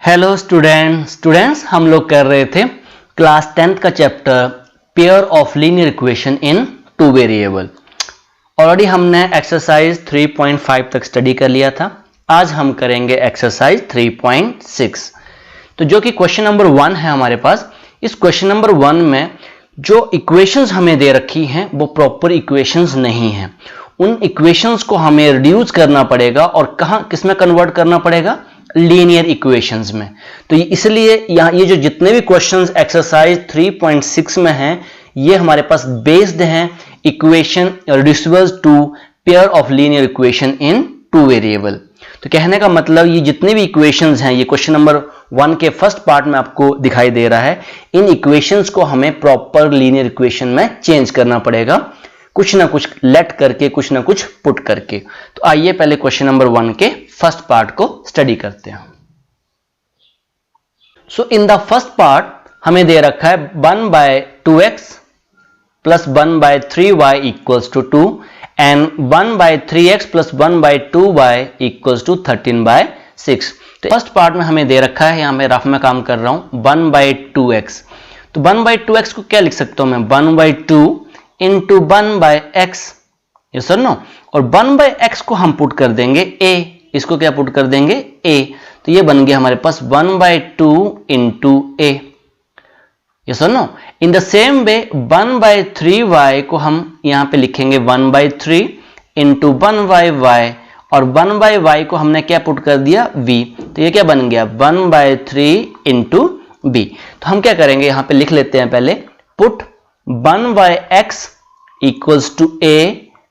Hello students हम लोग कर रहे थे क्लास 10th का chapter pair of linear equation in two variable. Already हमने एक्सरसाइज 3.5 तक स्टडी कर लिया था। आज हम करेंगे एक्सरसाइज 3.6, तो जो कि क्वेश्चन नंबर 1 है हमारे पास। इस क्वेश्चन नंबर 1 में जो इक्वेशंस हमें दे रखी हैं वो प्रॉपर इक्वेशंस नहीं हैं। उन इक्वेशंस को हमें रिड्यूस करना पड़ेगा और किसमें कन्वर्ट करना पड़ेगा, लीनियर इक्वेशंस में। तो इसलिए यहाँ ये जो जितने भी क्वेश्चंस एक्सरसाइज 3.6 में हैं ये हमारे पास बेस्ड हैं equation reducible to pair of linear equation in two variable. तो कहने का मतलब ये जितने भी इक्वेशंस हैं, ये क्वेश्चन नंबर 1 के फर्स्ट पार्ट में आपको दिखाई दे रहा है, इन इक्वेशंस को हमें प्रॉपर लीनियर इक्वेशन में चेंज करना पड़ेगा, कुछ ना कुछ लेट करके, कुछ ना कुछ पुट करके। तो आइए पहले क्वेश्चन नंबर 1 के फर्स्ट पार्ट को स्टडी करते हैं। So in the first part हमें दे रखा है 1/2x plus 1/3y equals to 2 and 1/3x plus 1/2y equals to 13/6। तो फर्स्ट पार्ट में हमें दे रखा है, यहां मैं रफ में काम कर रहा हूं, 1/2x। तो 1/2x को क्या लिख सकता हूं मैं, 1/2 इंटू 1/x, ये सर नो, और 1/x को हम पुट कर देंगे a, इसको क्या पुट कर देंगे a, तो ये बन गया हमारे पास 1/2 इंटू a, ये sir no. In the same way 1/3y को हम यहां पे लिखेंगे 1/3 इंटू 1/y, और 1/y को हमने क्या पुट कर दिया v, तो ये क्या बन गया 1/3 इंटू b। तो हम क्या करेंगे, यहां पे लिख लेते हैं पहले, put 1/x equals to a,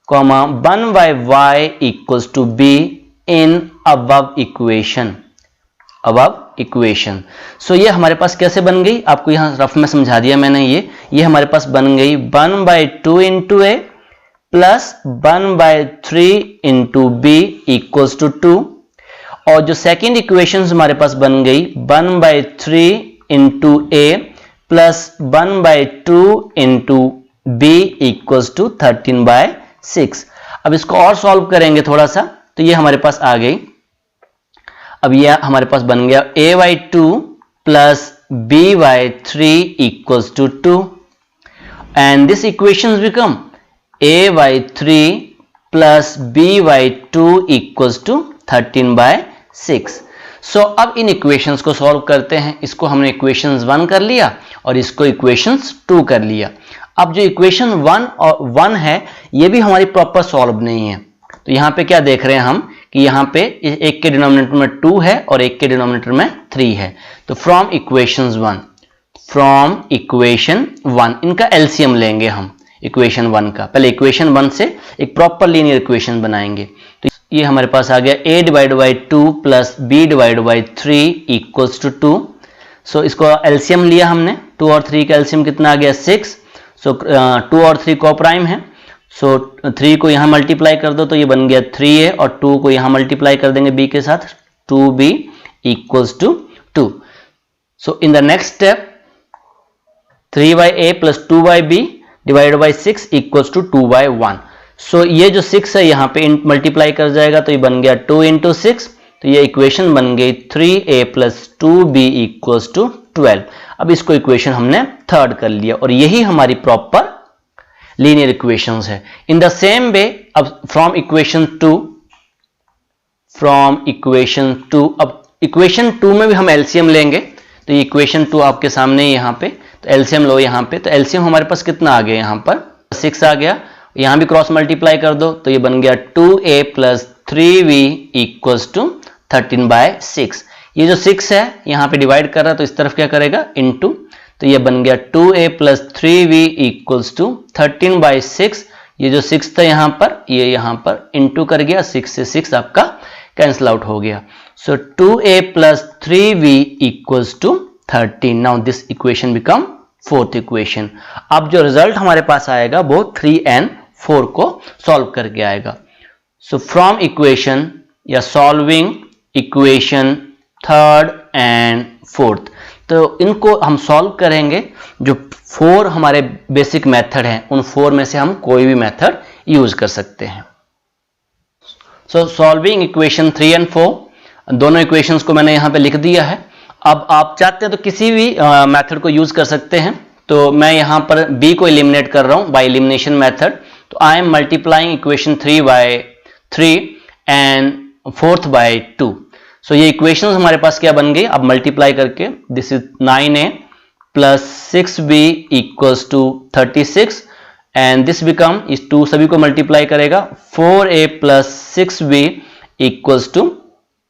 1/y equals to b in above equation. So ये हमारे पास कैसे बन गई, आपको यहां रफ में समझा दिया मैंने। ये हमारे पास बन गई 1/2 into a plus 1/3 into b equals to 2, और जो सेकेंड इक्वेशन हमारे पास बन गई 1/3 into a plus 1/2 into b equals to 13/6। अब इसको और सॉल्व करेंगे थोड़ा सा, तो ये हमारे पास आ गई। अब ये हमारे पास बन गया a/2 plus b/3 equals to 2 and this equations become a/3 plus b/2 equals to 13/6। So अब इन इक्वेशंस को सॉल्व करते हैं। इसको हमने इक्वेशंस 1 कर लिया और इसको इक्वेशंस 2 कर लिया। अब जो इक्वेशन 1 है ये भी हमारी प्रॉपर सॉल्व नहीं है। तो यहाँ पे क्या देख रहे हैं हम कि यहाँ पे एक के डिनोमिनेटर में 2 है और एक के डिनोमिनेटर में 3 है। तो फ्रॉम इक्वेशन 1 इनका एलसीएम लेंगे हम इक्वेशन 1 का। पहले इक्वेशन 1 से एक प्रॉपर लीनियर इक्वेशन बनाएंगे। तो ये हमारे पास आ गया a/2 plus b/3 equals to 2। सो इसको एलसीएम लिया हमने, 2 और 3 का एलसीएम कितना आ गया 6। सो 2 और 3 को प्राइम है, सो 3 को यहां मल्टीप्लाई कर दो तो ये बन गया 3a, और 2 को यहां मल्टीप्लाई कर देंगे b के साथ, 2b equals to 2। So in the next step 3a plus 2b divided by 6 equals to 2/1। सो ये जो 6 है यहाँ पे मल्टीप्लाई कर जाएगा तो ये बन गया 2 इंटू 6, तो ये इक्वेशन बन गई 3a plus 2b equals to 12। अब इसको इक्वेशन हमने थर्ड कर लिया और यही हमारी प्रॉपर लीनियर इक्वेशंस है। इन द सेम वे अब फ्रॉम इक्वेशन 2, अब इक्वेशन 2 में भी हम एलसीएम लेंगे। तो ये इक्वेशन 2 आपके सामने यहाँ पे, तो एलसीएम लो यहाँ पे। तो एलसीएम हमारे पास कितना आ गया, यहाँ पर 6 आ गया, यहां भी क्रॉस मल्टीप्लाई कर दो तो ये बन गया 2a plus 3v equals to 13/6। ये जो 6 है यहां पे डिवाइड कर रहा है तो इस तरफ क्या करेगा, इनटू, तो ये बन गया 2a plus 3v equals to 13/6। ये जो 6 था यहां पर, ये यहां पर इनटू कर गया, 6 से 6 आपका कैंसिल आउट हो गया। So 2a plus 3v equals to 13। Now this equation become fourth equation. अब जो रिजल्ट हमारे पास आएगा वो 3 and 4 को सॉल्व करके आएगा। सो फ्रॉम इक्वेशन या solving equation third and fourth, तो इनको हम सॉल्व करेंगे। जो 4 हमारे बेसिक मेथड हैं उन 4 में से हम कोई भी मेथड यूज कर सकते हैं। सो सॉल्विंग इक्वेशन 3 and 4, दोनों इक्वेशंस को मैंने यहां पे लिख दिया है। अब आप चाहते हैं तो किसी भी मेथड को यूज कर सकते हैं। तो मैं यहां पर b को एलिमिनेट कर रहा हूं बाय एलिमिनेशन मेथड। तो I am multiplying equation 3 by 3 and 4th by 2। So ये इक्वेशंस हमारे पास क्या बन गई, अब मल्टीप्लाई करके this is 9a plus 6b equals to 36 and this become, इस 2 सभी को मल्टीप्लाई करेगा, 4a plus 6b equals to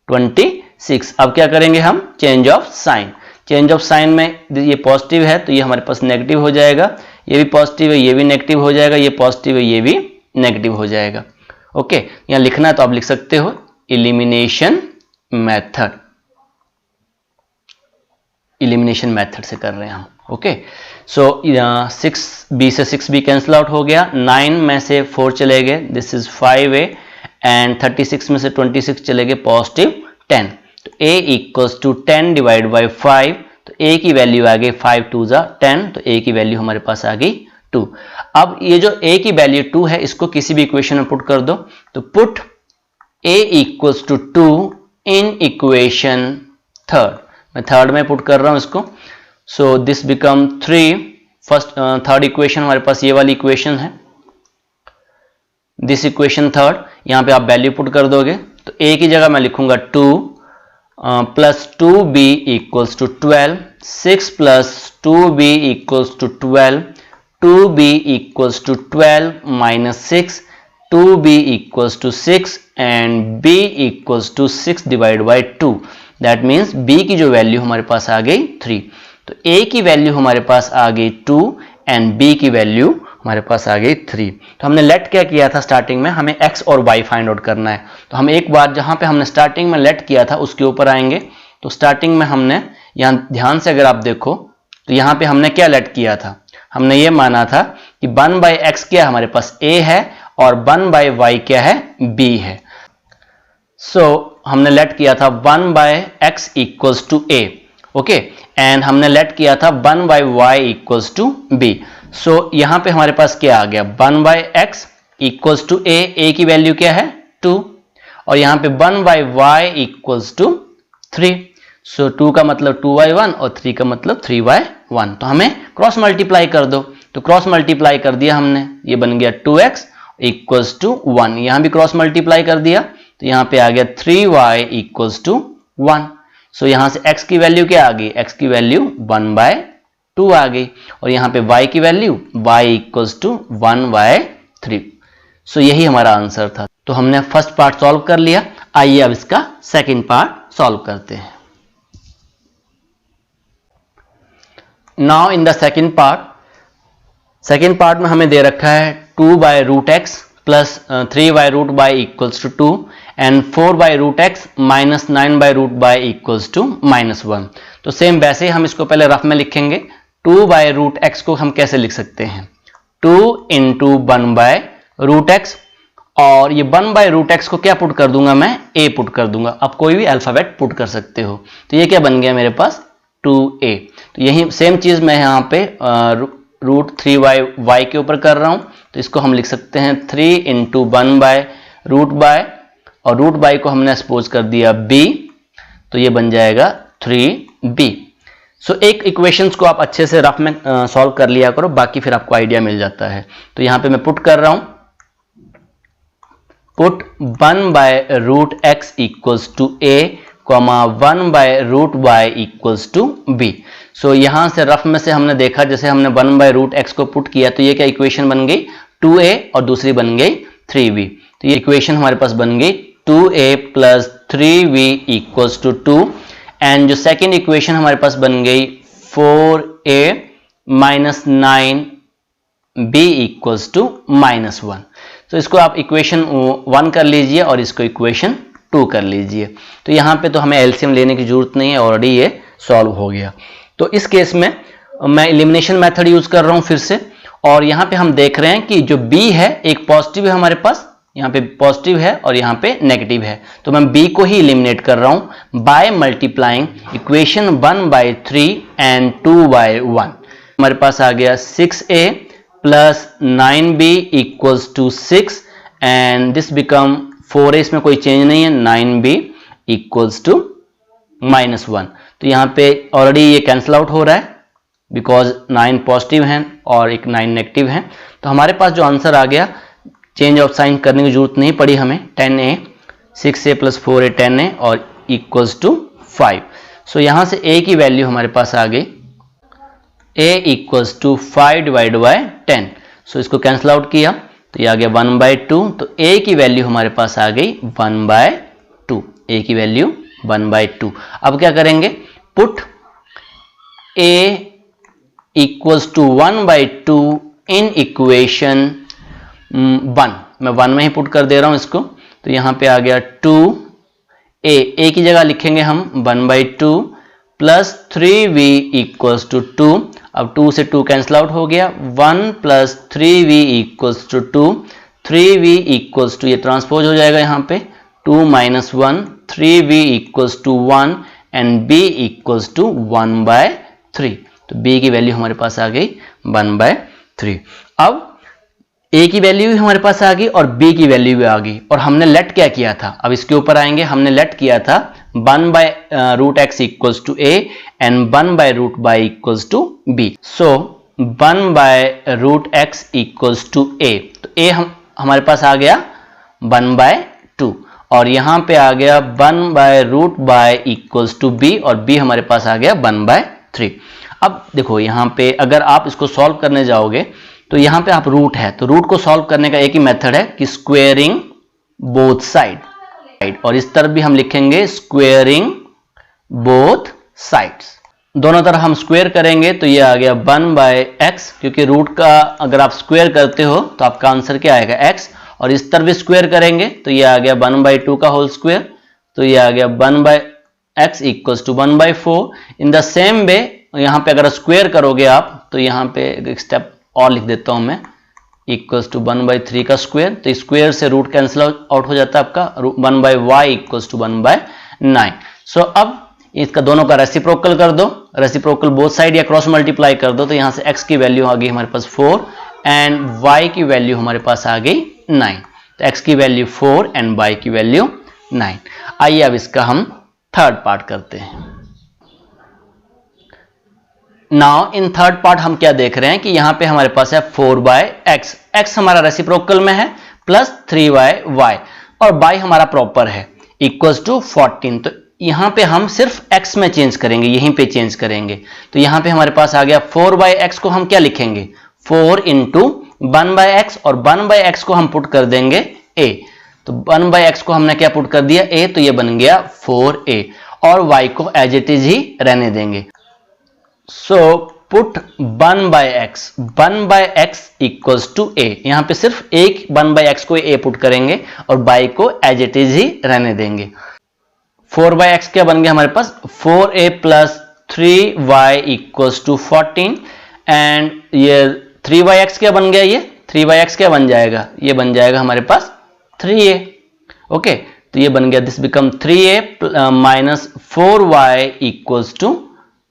26। अब क्या करेंगे हम, change of sine. Change of sine में ये पॉजिटिव है तो ये हमारे पास नेगेटिव हो जाएगा, ये भी पॉजिटिव है ये भी नेगेटिव हो जाएगा, ये पॉजिटिव है ये भी नेगेटिव हो जाएगा। ओके, यहां लिखना है तो आप लिख सकते हो एलिमिनेशन मेथड। एलिमिनेशन मेथड से कर रहे हैं हम। ओके, सो 6b से 6b कैंसिल आउट हो गया, 9 में से 4 चले गए, दिस इज 5a एंड 36 में से 26 चले गए, पॉजिटिव 10। तो a equals to 10 divide by 5, तो a की वैल्यू आ गई 5 2 जा 10, तो a की वैल्यू हमारे पास आ गई 2। अब ये जो a की वैल्यू 2 है इसको किसी भी इक्वेशन में पुट कर दो, तो put a equals to 2 in equation third. मैं थर्ड में पुट कर रहा हूं इसको। So this become 3, third equation हमारे पास ये वाली इक्वेशन है, दिस इक्वेशन थर्ड। यहां पे आप वैल्यू पुट कर दोगे तो a की जगह मैं लिखूंगा 2 plus 2b equals to 12, 6 plus 2b equals to 12, 2b equals to 12 minus 6, 2b equals to 6 and b equals to 6 divide by 2। That means b की जो वैल्यू हमारे पास आ गई 3। तो a की वैल्यू हमारे पास आ गई 2 एंड b की वैल्यू हमारे पास आ गई 3। तो हमने लेट क्या किया था स्टार्टिंग में, हमें x और y फाइंड आउट करना है। तो हम एक बार जहां पे हमने स्टार्टिंग में लेट किया था उसके ऊपर आएंगे। तो स्टार्टिंग में हमने यहाँ ध्यान से अगर आप देखो तो यहाँ पे हमने क्या लेट किया था, हमने ये माना था कि 1 बाई एक्स क्या हमारे पास a है और 1 बाई वाई क्या है b है। सो हमने लेट किया था 1 by x equals to a, okay, and हमने लेट किया था 1 by y equals to b। So यहां पे हमारे पास क्या आ गया, 1 by x equals to a की वैल्यू क्या है 2, और यहां पे 1 by y equals to 3। So 2 का मतलब 2y1 और 3 का मतलब 3y1। तो हमें क्रॉस मल्टीप्लाई कर दो, तो क्रॉस मल्टीप्लाई कर दिया हमने, ये बन गया 2x इक्वल्स टू 1। यहां भी क्रॉस मल्टीप्लाई कर दिया तो यहां पे आ गया 3y इक्वल्स टू 1। सो यहां से x की वैल्यू क्या आ गई, x की वैल्यू 1 बाय 2 आ गई, और यहां पे y की value y equals to 1 by 3। So यही हमारा आंसर था। तो हमने फर्स्ट पार्ट सॉल्व कर लिया। आइए अब इसका सेकंड पार्ट सॉल्व करते हैं। Now in the second part में हमें दे रखा है 2 by root x plus 3 by root by equals to 2 and 4 by root x minus 9 by root by equals to -1। तो सेम वैसे ही हम इसको पहले रफ में लिखेंगे। 2 बाय रूट एक्स को हम कैसे लिख सकते हैं, 2 इंटू 1 बाय रूट एक्स, और ये 1 बाय रूट एक्स को क्या पुट कर दूंगा मैं, a पुट कर दूंगा। आप कोई भी अल्फाबेट पुट कर सकते हो। तो ये क्या बन गया मेरे पास 2a। तो यही सेम चीज मैं यहाँ पे रूट 3y के ऊपर कर रहा हूं, तो इसको हम लिख सकते हैं 3 इंटू 1 बाय रूट बाय, और रूट बाय को हमने सपोज कर दिया b, तो ये बन जाएगा 3b। सो एक इक्वेशंस को आप अच्छे से रफ में सॉल्व कर लिया करो, बाकी फिर आपको आइडिया मिल जाता है। तो यहां पे मैं पुट कर रहा हूं, put 1 by root x equals to a, 1 by root y equals to b। So यहां से रफ में से हमने देखा, जैसे हमने 1 बाय रूट एक्स को पुट किया तो ये क्या इक्वेशन बन गई 2a और दूसरी बन गई 3b। तो ये इक्वेशन हमारे पास बन गई 2a plus 3b equals to 2, and जो सेकेंड इक्वेशन हमारे पास बन गई 4a minus 9b equals to -1। तो इसको आप इक्वेशन 1 कर लीजिए और इसको इक्वेशन 2 कर लीजिए। तो यहाँ पे तो हमें एलसीएम लेने की जरूरत नहीं है, ऑलरेडी ये सॉल्व हो गया। तो इस केस में मैं एलिमिनेशन मेथड यूज कर रहा हूँ फिर से, और यहाँ पे हम देख रहे हैं कि जो b है एक पॉजिटिव है हमारे पास, यहाँ पे पॉजिटिव है और यहाँ पे नेगेटिव है, तो मैं b को ही एलिमिनेट कर रहा हूँ by multiplying equation 1 by 3 and 2 by 1। हमारे पास आ गया 6a plus 9b equals to 6 and this become 4a, इसमें कोई चेंज नहीं है, 9b इक्वल्स टू -1। तो यहाँ पे ऑलरेडी ये कैंसिल आउट हो रहा है बिकॉज 9 पॉजिटिव हैं और एक 9 नेगेटिव है। तो हमारे पास जो आंसर आ गया, चेंज ऑफ साइन करने की जरूरत नहीं पड़ी हमें। 10a 6a + 4a 10a और इक्वल्स टू 5। सो यहाँ से a की वैल्यू हमारे पास आ गई a equals to 5 divide by 10। So इसको कैंसिल आउट किया तो ये आ गया 1/2। तो a की वैल्यू हमारे पास आ गई 1/2। a की वैल्यू 1/2। अब क्या करेंगे, put a equals to 1/2 in equation 1। मैं 1 में ही पुट कर दे रहा हूं इसको। तो यहां पे आ गया 2a की जगह लिखेंगे हम 1/2 प्लस 3v इक्वल्स टू 2। अब 2 से 2 कैंसिल आउट हो गया। 1 + 3v equals to 2। 3v equals to, ये ट्रांसपोज हो जाएगा यहाँ पे, 2 - 1, 3v equals to 1 and b equals to 1/3। तो b की वैल्यू हमारे पास आ गई 1/3। अब a की वैल्यू भी हमारे पास आ गई और b की वैल्यू भी आ गई। और हमने लेट क्या किया था, अब इसके ऊपर आएंगे, हमने लेट किया था 1/√x equals to a and 1/√y equals to b। So 1/√x equals to a। तो a हमारे पास आ गया 1/2 और यहां पे आ गया 1/√y इक्वल्स टू b और b हमारे पास आ गया 1/3। अब देखो यहाँ पे अगर आप इसको सॉल्व करने जाओगे तो यहाँ पे आप रूट है, तो रूट को सॉल्व करने का एक ही मेथड है कि स्क्वेयरिंग बोथ साइड, और इस तरफ भी हम लिखेंगे स्क्वेयरिंग बोथ साइड्स। दोनों तरफ हम स्क्वेयर करेंगे तो ये आ गया 1/x, क्योंकि रूट का अगर आप स्क्वेयर करते हो तो आपका आंसर क्या आएगा x, और इस तरफ भी स्क्वेयर करेंगे तो ये आ गया 1/2 का होल स्क्वेयर। तो ये आ गया 1/x equals to 1/4। In the same way यहाँ पे अगर स्क्वेयर करोगे आप तो यहाँ पे एक स्टेप और लिख देता हूं मैं, इक्वल्स टू 1/3 का स्क्वेयर। तो स्क्वेयर से रूट कैंसिल आउट हो जाता है आपका, 1/y इक्वल्स टू 1/9। सो अब इसका दोनों का रेसिप्रोकल कर दो, रेसिप्रोकल बोथ साइड या क्रॉस मल्टीप्लाई कर दो। तो यहां से x की वैल्यू आ गई हमारे पास 4 एंड y की वैल्यू हमारे पास आ गई 9। तो x की वैल्यू 4 एंड y की वैल्यू 9। आइए अब इसका हम थर्ड पार्ट करते हैं। नाउ इन थर्ड पार्ट हम क्या देख रहे हैं कि यहां पे हमारे पास है 4/x, x हमारा रेसिप्रोकल में है, प्लस 3y और y हमारा प्रॉपर है, इक्वल्स टू 14। तो यहां पे हम सिर्फ x में चेंज करेंगे, यहीं पे चेंज करेंगे। तो यहां पे हमारे पास आ गया 4/x को हम क्या लिखेंगे, 4 × 1/x, और 1/x को हम पुट कर देंगे a। तो 1/x को हमने क्या पुट कर दिया a, तो ये बन गया 4a, और y को एज इट इज ही रहने देंगे। So put 1/x equals to a। यहां पे सिर्फ एक 1/x को a पुट करेंगे और y को एज इट इज ही रहने देंगे। 4/x क्या बन गया हमारे पास, 4a + 3y equals to 14 and ये 3/x क्या बन गया, ये 3/x क्या बन जाएगा, ये बन जाएगा हमारे पास 3a। ओके, तो ये बन गया, this become 3a - 4y equals to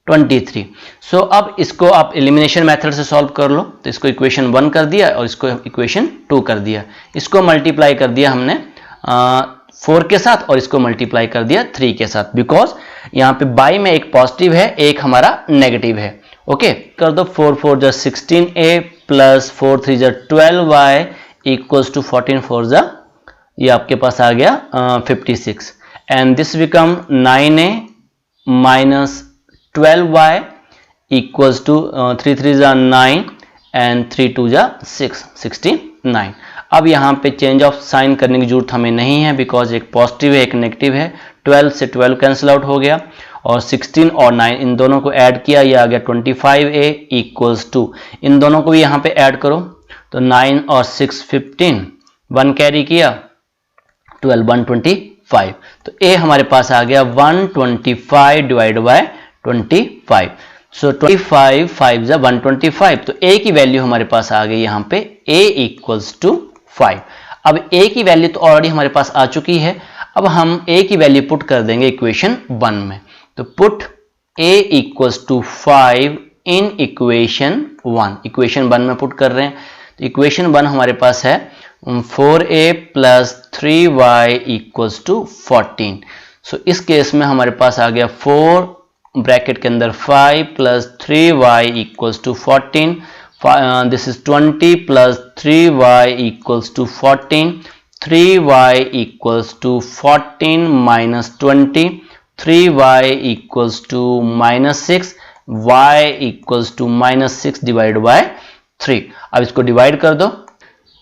23। So अब इसको आप एलिमिनेशन मेथड से सॉल्व कर लो। तो इसको इक्वेशन 1 कर दिया और इसको इक्वेशन 2 कर दिया। इसको मल्टीप्लाई कर दिया हमने 4 के साथ और इसको मल्टीप्लाई कर दिया 3 के साथ, बिकॉज यहाँ पे बाई में एक पॉजिटिव है, एक हमारा नेगेटिव है। ओके, कर दो 4 × 4 = 16a plus 4 × 3 = 12y equals to 14 × 4 = ये आपके पास आ गया 56 and this become 9a - 12y equals to 3 × 3 = 9 and 3 × 2 = 6, 69। अब यहाँ पे चेंज ऑफ साइन करने की जरूरत हमें नहीं है, बिकॉज एक पॉजिटिव है एक नेगेटिव है। 12 से 12 कैंसिल आउट हो गया और 16 और 9 इन दोनों को ऐड किया, ये आ गया 25a इक्वल्स टू, इन दोनों को भी यहाँ पे ऐड करो तो 9 और 6 15, 1 कैरी किया 12, 125। तो a हमारे पास आ गया 125 डिवाइड बाय 25। सो 25 5 = 125। तो a की वैल्यू हमारे पास आ गई यहाँ पे a इक्वल्स टू 5। अब a की वैल्यू तो ऑलरेडी हमारे पास आ चुकी है, अब हम a की वैल्यू पुट कर देंगे इक्वेशन 1 में। तो put a equals to 5 in equation 1, equation 1 में पुट कर रहे हैं। तो इक्वेशन 1 हमारे पास है 4a + 3y इक्वल्स टू 14। सो इस केस में हमारे पास आ गया 4 ब्रैकेट के अंदर 5 plus 3y equals to 14, this is 20 plus 3y equals to 14, 3y equals to 14 minus 20, 3y equals to minus 6, y equals to minus 6 divide by 3। अब इसको डिवाइड कर दो,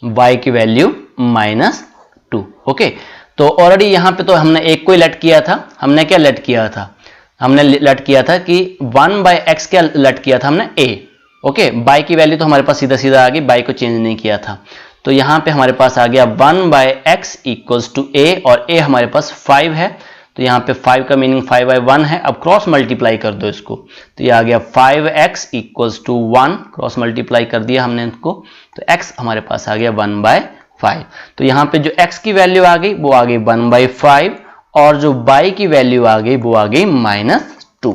y की वैल्यू -2। ओके, तो ऑलरेडी यहाँ पे तो हमने एक को ही लेट किया था। हमने क्या लेट किया था? हमने लेट किया था कि 1/x क्या लेट किया था हमने? a। ओके, y की वैल्यू तो हमारे पास सीधा सीधा आ गई, y को चेंज नहीं किया था। तो यहाँ पे हमारे पास आ गया 1/x इक्वल्स टू a, और a हमारे पास 5 है, तो यहाँ पे 5 का मीनिंग 5/1 है। अब क्रॉस मल्टीप्लाई कर दो इसको, तो ये आ गया 5x equals to 1, cross multiply कर दिया हमने इसको, तो x हमारे पास आ गया 1/5। तो यहाँ पे जो x की वैल्यू आ गई वो आ गई 1/5, और जो y की वैल्यू आ गई वो आ गई -2।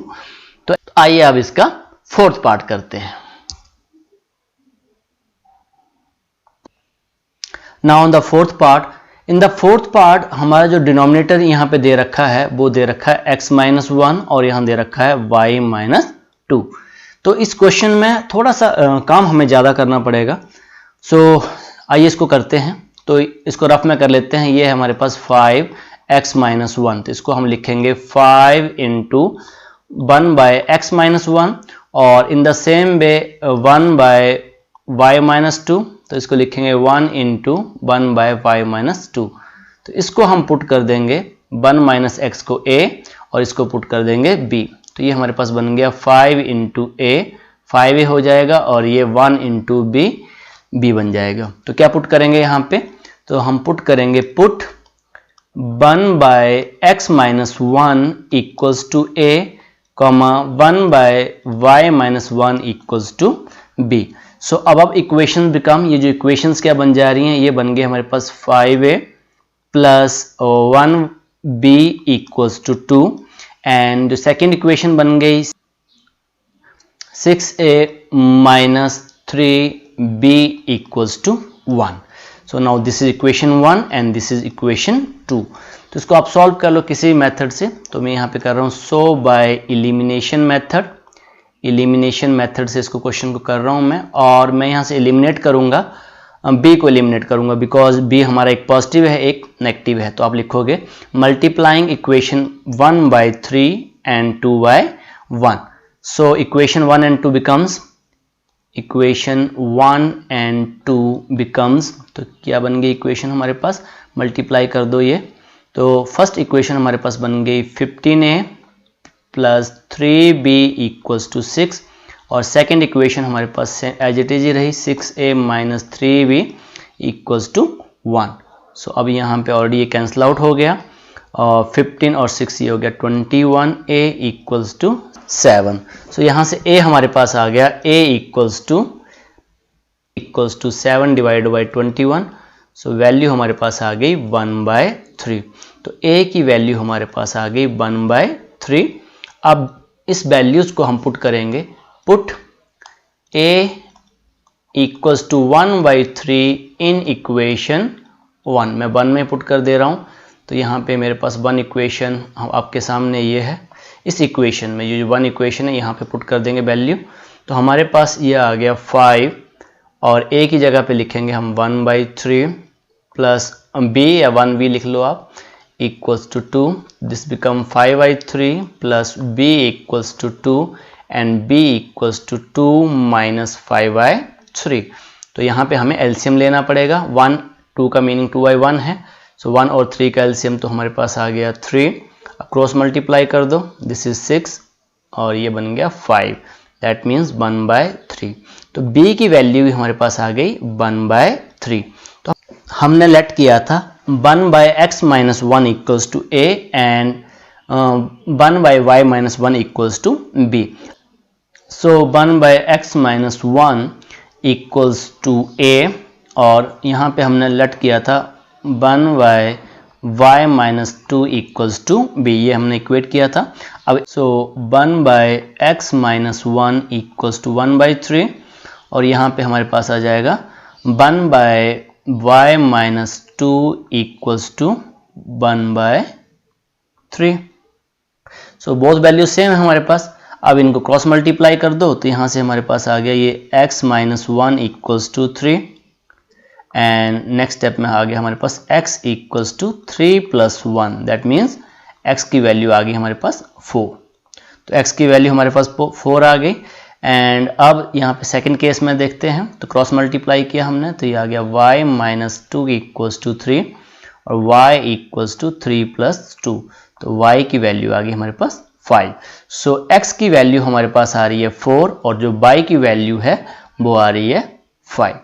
तो आइए अब इसका फोर्थ पार्ट करते हैं। Now on the fourth part, in the fourth part हमारा जो डिनोमिनेटर यहाँ पे दे रखा है वो दे रखा है x-1, और यहाँ दे रखा है y-2। तो इस क्वेश्चन में थोड़ा सा काम हमें ज़्यादा करना पड़ेगा। सो आइए इसको करते हैं। तो इसको रफ में कर लेते हैं। ये है हमारे पास 5x-1, तो इसको हम लिखेंगे 5 इंटू 1/x-1, और इन द सेम वे 1/y-2, तो इसको लिखेंगे 1 इंटू 1/y-2। तो इसको हम पुट कर देंगे 1 - x को a, और इसको पुट कर देंगे b। तो ये हमारे पास बन गया 5 इंटू a, 5a हो जाएगा, और ये 1 इंटू b बन जाएगा। तो क्या पुट करेंगे यहाँ पे? तो हम पुट करेंगे put 1/x-1 equals to a, 1/y-1 equals to b। So अब इक्वेशन बिकम, ये जो इक्वेशंस क्या बन जा रही हैं, ये बन गए हमारे पास 5a plus 1b equals to 2, and जो सेकेंड इक्वेशन बन गई 6a minus 3b equals to 1। So now this is equation 1 and this is equation 2। तो इसको आप सॉल्व कर लो किसी मेथड से। तो मैं यहाँ पे कर रहा हूँ so by elimination method, elimination method से इसको क्वेश्चन को कर रहा हूं मैं, और मैं यहां से एलिमिनेट करूंगा, b को एलिमिनेट करूंगा, बिकॉज b हमारा एक पॉजिटिव है एक नेगेटिव है। तो आप लिखोगे multiplying equation 1/3 and 2/1। So equation 1 and 2 becomes, equation 1 and 2 becomes, तो क्या बन गई इक्वेशन हमारे पास? मल्टीप्लाई कर दो ये। तो फर्स्ट इक्वेशन हमारे पास बन गई 15a plus 3b equals to 6, और सेकेंड इक्वेशन हमारे पास एज इट इज ही रही 6a minus 3b equals to 1। So अब यहाँ पे ऑलरेडी ये कैंसिल आउट हो गया, और 15 और 6 ये हो गया 21a इक्वल्स टू 7। सो यहाँ से a हमारे पास आ गया a equals to 7 divide by 21। So value हमारे पास आ गई 1/3। तो a की वैल्यू हमारे पास आ गई 1/3। अब इस वैल्यूज को हम पुट करेंगे, put a equals to 1/3 in equation 1। मैं 1 में पुट कर दे रहा हूँ, तो यहाँ पे मेरे पास 1 इक्वेशन आपके सामने ये है। इस इक्वेशन में ये जो 1 इक्वेशन है यहाँ पे पुट कर देंगे वैल्यू, तो हमारे पास ये आ गया 5, और a की जगह पे लिखेंगे हम 1/3 प्लस b या 1b लिख लो आप, equals to 2, this become 5/3 plus b equals to 2 and b equals to 2 minus 5/3। तो यहाँ पे हमें एलसीएम लेना पड़ेगा। 1 2 का मीनिंग 2/1 है, सो 1 और 3 का एलसीएम तो हमारे पास आ गया 3। अब क्रॉस मल्टीप्लाई कर दो, दिस इज 6 और ये बन गया 5, दैट मीन्स 1/3। तो b की वैल्यू भी हमारे पास आ गई 1/3। तो हमने लेट किया था 1/x-1 equals to a and 1/y-1 equals to b. So 1/x-1 equals to a, और यहाँ पे हमने लेट किया था 1/y-2 equals to b, ये हमने इक्वेट किया था। अब सो 1/x-1 equals to 1/3, और यहाँ पे हमारे पास आ जाएगा 1/y-2 equals to 1/3। 3। So both value same है हमारे पास। अब इनको क्रॉस मल्टीप्लाई कर दो तो यहाँ से हमारे पास आ गया ये x minus 1 equals to 3 and next step में आ गया हमारे पास x equals to 3 plus 1 that means x की वैल्यू आ गई हमारे पास 4। तो x की वैल्यू हमारे पास 4 आ गई। एंड अब यहाँ पे सेकंड केस में देखते हैं तो क्रॉस मल्टीप्लाई किया हमने तो ये आ गया y माइनस 2 इक्वल्स टू 3 और y इक्वल्स टू 3 प्लस 2 तो y की वैल्यू आ गई हमारे पास 5। सो x की वैल्यू हमारे पास आ रही है 4 और जो y की वैल्यू है वो आ रही है 5।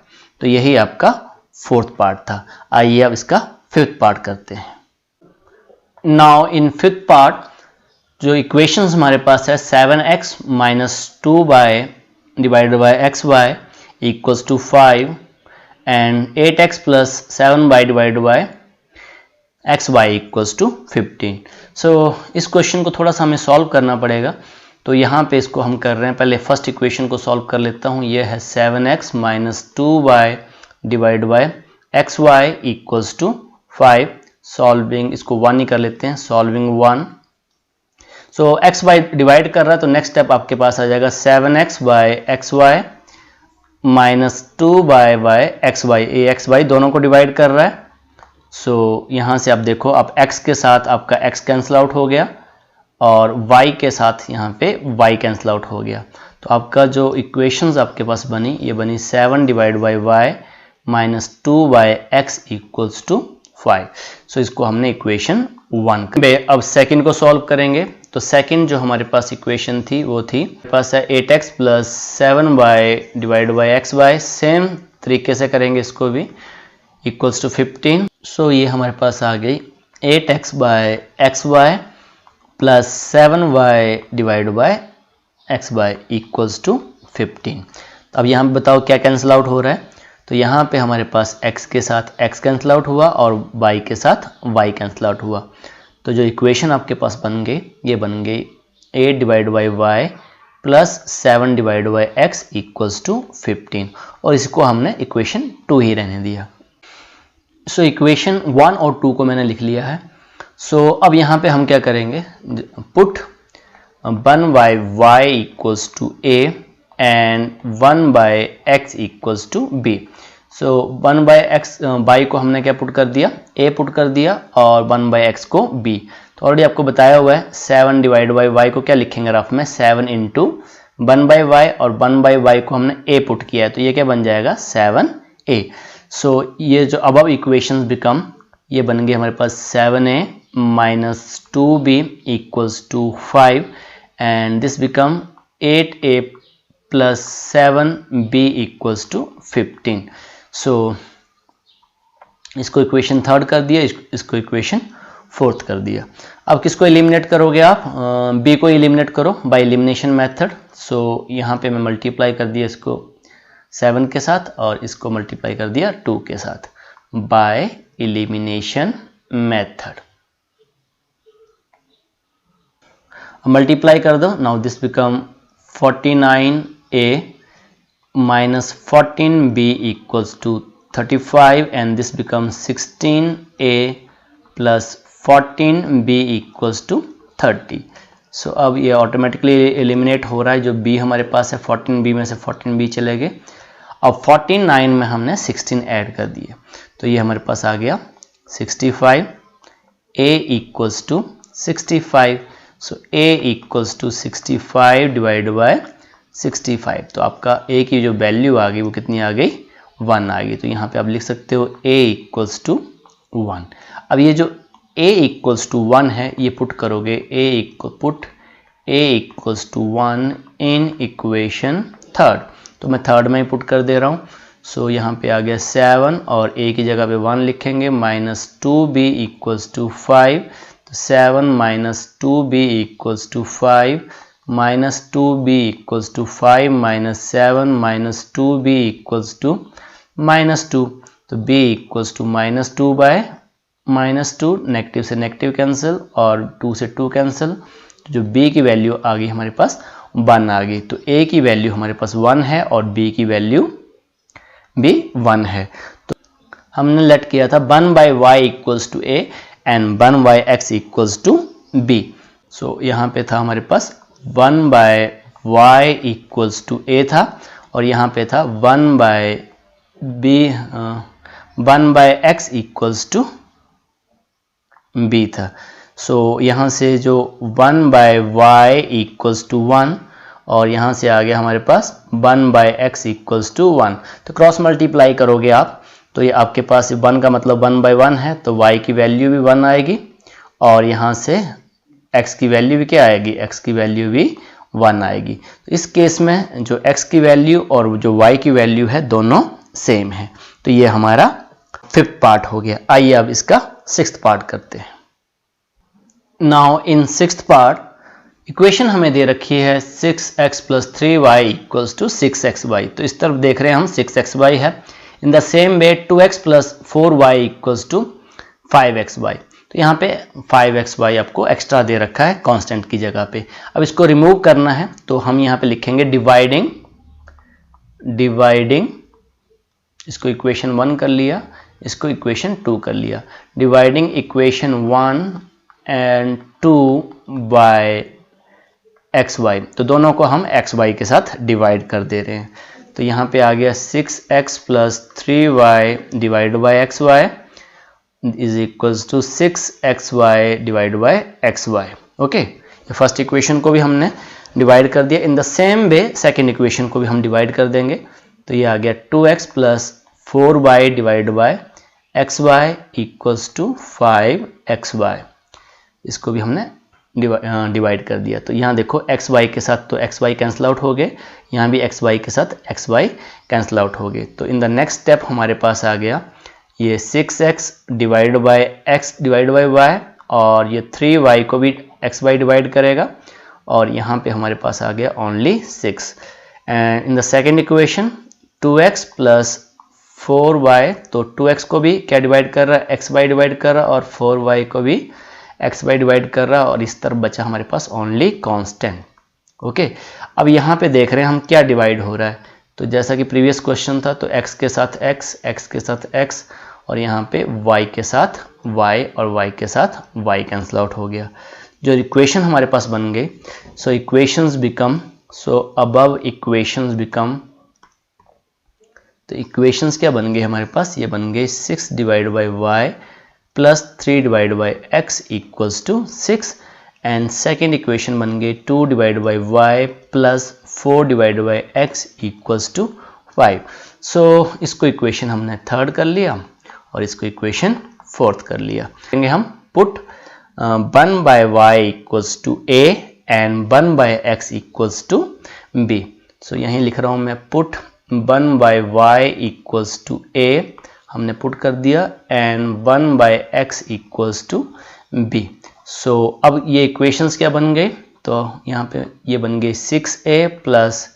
तो यही आपका फोर्थ पार्ट था। आइए अब इसका फिफ्थ पार्ट करते हैं। नाउ इन फिफ्थ पार्ट जो इक्वेशंस हमारे पास है 7x minus 2 divided by xy equals to 5 and 8x plus 7y divided by xy equals to 15। So इस क्वेश्चन को थोड़ा सा हमें सॉल्व करना पड़ेगा। तो यहाँ पे इसको हम कर रहे हैं, पहले फर्स्ट इक्वेशन को सॉल्व कर लेता हूँ। ये है 7x minus 2y divide by xy equals to 5। Solving इसको 1 ही कर लेते हैं, सॉल्विंग 1। सो xy डिवाइड कर रहा है तो नेक्स्ट स्टेप आपके पास आ जाएगा 7x by xy minus 2y by xy। ये xy दोनों को डिवाइड कर रहा है। सो यहाँ से आप देखो, अब x के साथ आपका x कैंसिल आउट हो गया और y के साथ यहाँ पे y कैंसिल आउट हो गया। तो आपका जो इक्वेशंस आपके पास बनी, ये बनी 7 divide by y minus 2 by x equals to 5। So इसको हमने इक्वेशन 1 कर। अब सेकंड को सॉल्व करेंगे तो सेकंड जो हमारे पास इक्वेशन थी वो थी हमारे पास है 8x plus 7y divide by x y. Same तरीके से करेंगे इसको भी, इक्वल्स टू 15। सो ये हमारे पास आ गई 8x by x y plus 7y divide by x y equals to 15। अब यहाँ पे बताओ क्या कैंसिल आउट हो रहा है। तो यहाँ पे हमारे पास x के साथ x कैंसिल आउट हुआ और y के साथ y कैंसिल आउट हुआ। तो जो इक्वेशन आपके पास बन गई, ये बन गई 8 divide by y plus 7 divide by x equals to 15 और इसको हमने इक्वेशन 2 ही रहने दिया। सो इक्वेशन 1 और 2 को मैंने लिख लिया है। सो अब यहाँ पे हम क्या करेंगे, put 1 by y equals to a and 1 by x equals to b। So 1 by x by को हमने क्या पुट कर दिया, a पुट कर दिया और 1 बाई एक्स को b। तो ऑलरेडी आपको बताया हुआ है 7 डिवाइड बाई वाई को क्या लिखेंगे रफ में 7 इंटू 1 बाई वाई और 1 बाई वाई को हमने a पुट किया है तो ये क्या बन जाएगा 7a। सो ये जो अब इक्वेशंस बिकम, ये बन गए हमारे पास 7a minus 2b equals to 5 and this become 8a plus 7b equals to 15। So इसको इक्वेशन थर्ड कर दिया, इसको इक्वेशन फोर्थ कर दिया। अब किसको एलिमिनेट करोगे आप, b को एलिमिनेट करो बाय एलिमिनेशन मेथड। सो यहाँ पे मैं मल्टीप्लाई कर दिया इसको 7 के साथ और इसको मल्टीप्लाई कर दिया 2 के साथ बाय एलिमिनेशन मेथड। मल्टीप्लाई कर दो, now this become 49a minus 14b equals to 35 and this becomes 16a plus 14b equals to 30। सो अब ये ऑटोमेटिकली एलिमिनेट हो रहा है। जो b हमारे पास है 14b में से 14b चले गए। अब 49 में हमने 16 ऐड कर दिए तो ये हमारे पास आ गया 65। a equals to 65। So a equals to 65 divide by 65। तो आपका a की जो वैल्यू आ गई वो कितनी आ गई 1 आ गई। तो यहाँ पे आप लिख सकते हो a इक्वल्स टू 1। अब ये जो a इक्वल्स टू 1 है ये पुट करोगे, put a equals to 1 in equation third. तो मैं थर्ड में ही पुट कर दे रहा हूँ। सो यहाँ पे आ गया 7 और a की जगह पे 1 लिखेंगे माइनस 2b इक्वल्स टू 5। तो 7 minus 2b equals to 5 minus 2b equals to 5 minus 7 minus 2b equals to minus 2। तो b equals to minus 2 by minus 2, negative से नेगेटिव कैंसिल और 2 से 2 कैंसिल। तो जो b की वैल्यू आ गई हमारे पास 1 आ गई। तो a की वैल्यू हमारे पास 1 है और b की वैल्यू भी 1 है। तो हमने लेट किया था 1 by y equals to a and 1 by x equals to b। So यहाँ पे था हमारे पास 1/y इक्वल्स टू a था और यहाँ पे था 1/x इक्वल्स टू b था। सो यहाँ से जो 1/y इक्वल्स टू 1 और यहाँ से आ गया हमारे पास 1/x इक्वल्स टू 1। तो क्रॉस मल्टीप्लाई करोगे आप तो ये आपके पास 1 का मतलब 1/1 है, तो y की वैल्यू भी 1 आएगी और यहाँ से x की वैल्यू भी क्या आएगी, x की वैल्यू भी 1 आएगी। तो इस केस में जो x की वैल्यू और जो y की वैल्यू है दोनों सेम है। तो ये हमारा 5th पार्ट हो गया। आइए अब इसका 6th पार्ट करते हैं। नाउ इन 6th पार्ट इक्वेशन हमें दे रखी है 6x + 3y equals to 6xy। तो इस तरफ देख रहे हैं हम 6xy है। In the same way 2x + 4y equals to 5xy। तो यहाँ पे 5xy आपको एक्स्ट्रा दे रखा है कांस्टेंट की जगह पे। अब इसको रिमूव करना है तो हम यहाँ पे लिखेंगे डिवाइडिंग, इसको इक्वेशन 1 कर लिया, इसको इक्वेशन 2 कर लिया। Dividing equation 1 and 2 by xy, तो दोनों को हम xy के साथ डिवाइड कर दे रहे हैं। तो यहाँ पे आ गया 6x + 3y divide by xy is equals to 6xy divide by xy। Okay, first equation को भी हमने डिवाइड कर दिया। In the same way second equation को भी हम डिवाइड कर देंगे। तो ये आ गया 2x + 4y divide by xy equals to 5xy। इसको भी हमने डिवाइड कर दिया। तो यहाँ देखो xy के साथ तो xy कैंसिल आउट हो गए, यहाँ भी xy के साथ xy कैंसिल आउट हो गए। तो इन द नेक्स्ट स्टेप हमारे पास आ गया ये 6x divide by x divide by y और ये 3y को भी xy डिवाइड करेगा और यहाँ पे हमारे पास आ गया only 6। And in the second equation 2x + 4y, तो 2x को भी क्या डिवाइड कर रहा है, xy डिवाइड कर रहा है और 4y को भी xy डिवाइड कर रहा है और इस तरफ बचा हमारे पास ओनली कांस्टेंट। ओके, अब यहाँ पे देख रहे हैं हम क्या डिवाइड हो रहा है। तो जैसा कि प्रीवियस क्वेश्चन था तो x के साथ x के साथ x और यहाँ पे y के साथ y और y के साथ y कैंसिल आउट हो गया। जो इक्वेशन हमारे पास बन गई, so equations become, so above equations become, तो इक्वेशंस क्या बन गए हमारे पास, ये बन गए 6 divide by y + 3 divide by x equals to 6 and second equation बन गई 2 divide by y + 4 divide by x equals to 5। So इसको इक्वेशन हमने थर्ड कर लिया और इसको इक्वेशन फोर्थ कर लिया। करेंगे हम put 1/y equals to a and 1/x equals to b। So यहीं लिख रहा हूँ मैं put 1/y equals to a हमने पुट कर दिया and 1/x equals to b। So अब ये इक्वेशंस क्या बन गए, तो यहाँ पे ये बन गई 6a +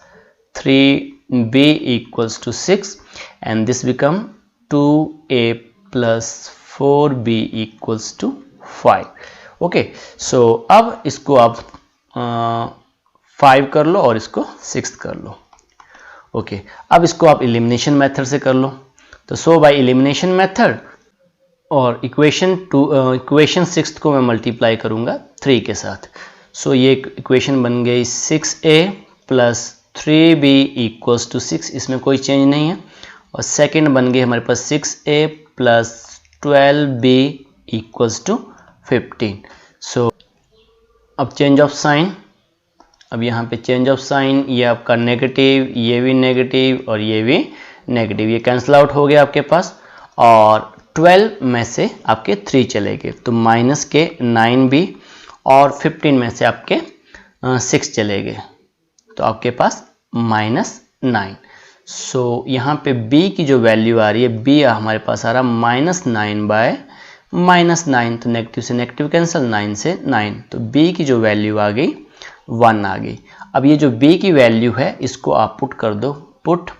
3b equals to 6 and this become 2a + 4b equals to 5। Okay, so अब इसको आप 5 कर लो और इसको 6 कर लो। ओके, अब इसको आप एलिमिनेशन मेथड से कर लो। तो सो बाय एलिमिनेशन मेथड और इक्वेशन 6 को मैं मल्टीप्लाई करूंगा 3 के साथ। सो ये इक्वेशन बन गई 6a + 3b इक्वल्स टू 6, इसमें कोई चेंज नहीं है। और सेकंड बन गई हमारे पास 6a + 12b इक्वल्स टू 15। सो अब चेंज ऑफ साइन, अब यहाँ पे चेंज ऑफ साइन, ये आपका नेगेटिव, ये भी नेगेटिव और ये भी नेगेटिव, ये कैंसिल आउट हो गया आपके पास और 12 में से आपके 3 चले गए तो माइनस के 9b और 15 में से आपके 6 चले गए तो आपके पास -9। सो यहाँ पे b की जो वैल्यू आ रही है, b हमारे पास आ रहा -9/-9, तो नेगेटिव से नेगेटिव कैंसिल, 9 से 9, तो b की जो वैल्यू आ गई 1 आ गई। अब ये जो b की वैल्यू है इसको आप पुट कर दो, put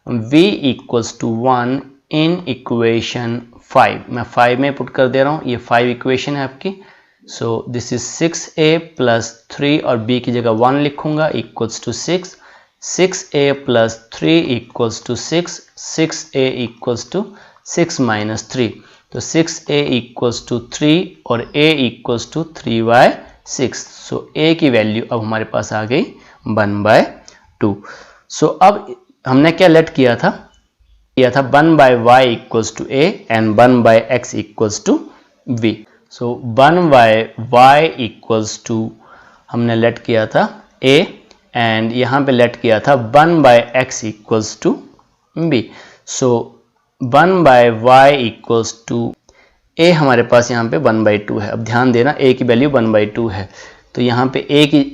v equals to 1 in equation 5। मैं 5 में पुट कर दे रहा हूँ, ये 5 इक्वेशन है आपकी। सो दिस इज 6a + 3 और b की जगह 1 लिखूंगा equals to 6, 6a + 3 equals to 6, 6a equals to 6 - 3। तो 6a इक्वल्स टू 3 और a equals to 3y6। So a की वैल्यू अब हमारे पास आ गई 1/2। सो अब हमने क्या लेट किया था 1/y equals to a and 1/x equals to b। So 1/y equals to हमने लेट किया था a एंड यहाँ पे लेट किया था 1/x equals to b। So 1/y equals to a हमारे पास यहाँ पे 1/2 है। अब ध्यान देना a की वैल्यू 1/2 है, तो यहाँ पे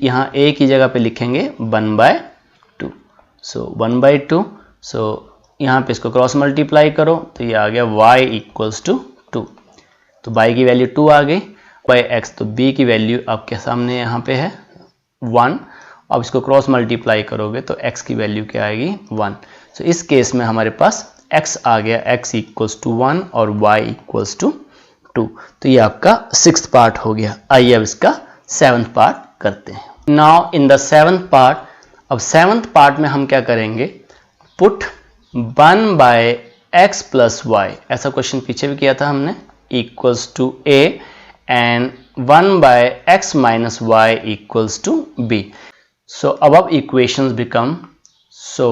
यहाँ a की जगह पे लिखेंगे 1/2। सो 1/2। सो यहाँ पे इसको क्रॉस मल्टीप्लाई करो तो ये आ गया y इक्वल्स टू 2। तो y की वैल्यू 2 आ गई। x तो b की वैल्यू आपके सामने यहाँ पे है 1। अब इसको क्रॉस मल्टीप्लाई करोगे तो x की वैल्यू क्या आएगी 1। सो इस केस में हमारे पास x आ गया, x इक्वल्स टू 1 और y इक्वल्स टू 2। तो ये आपका 6th पार्ट हो गया। आइए अब इसका 7th पार्ट करते हैं। Now in the 7th part, अब 7th पार्ट में हम क्या करेंगे, पुट 1/x प्लस y, ऐसा क्वेश्चन पीछे भी किया था हमने, equals to a and 1/x minus y equals to b। So above equations become, so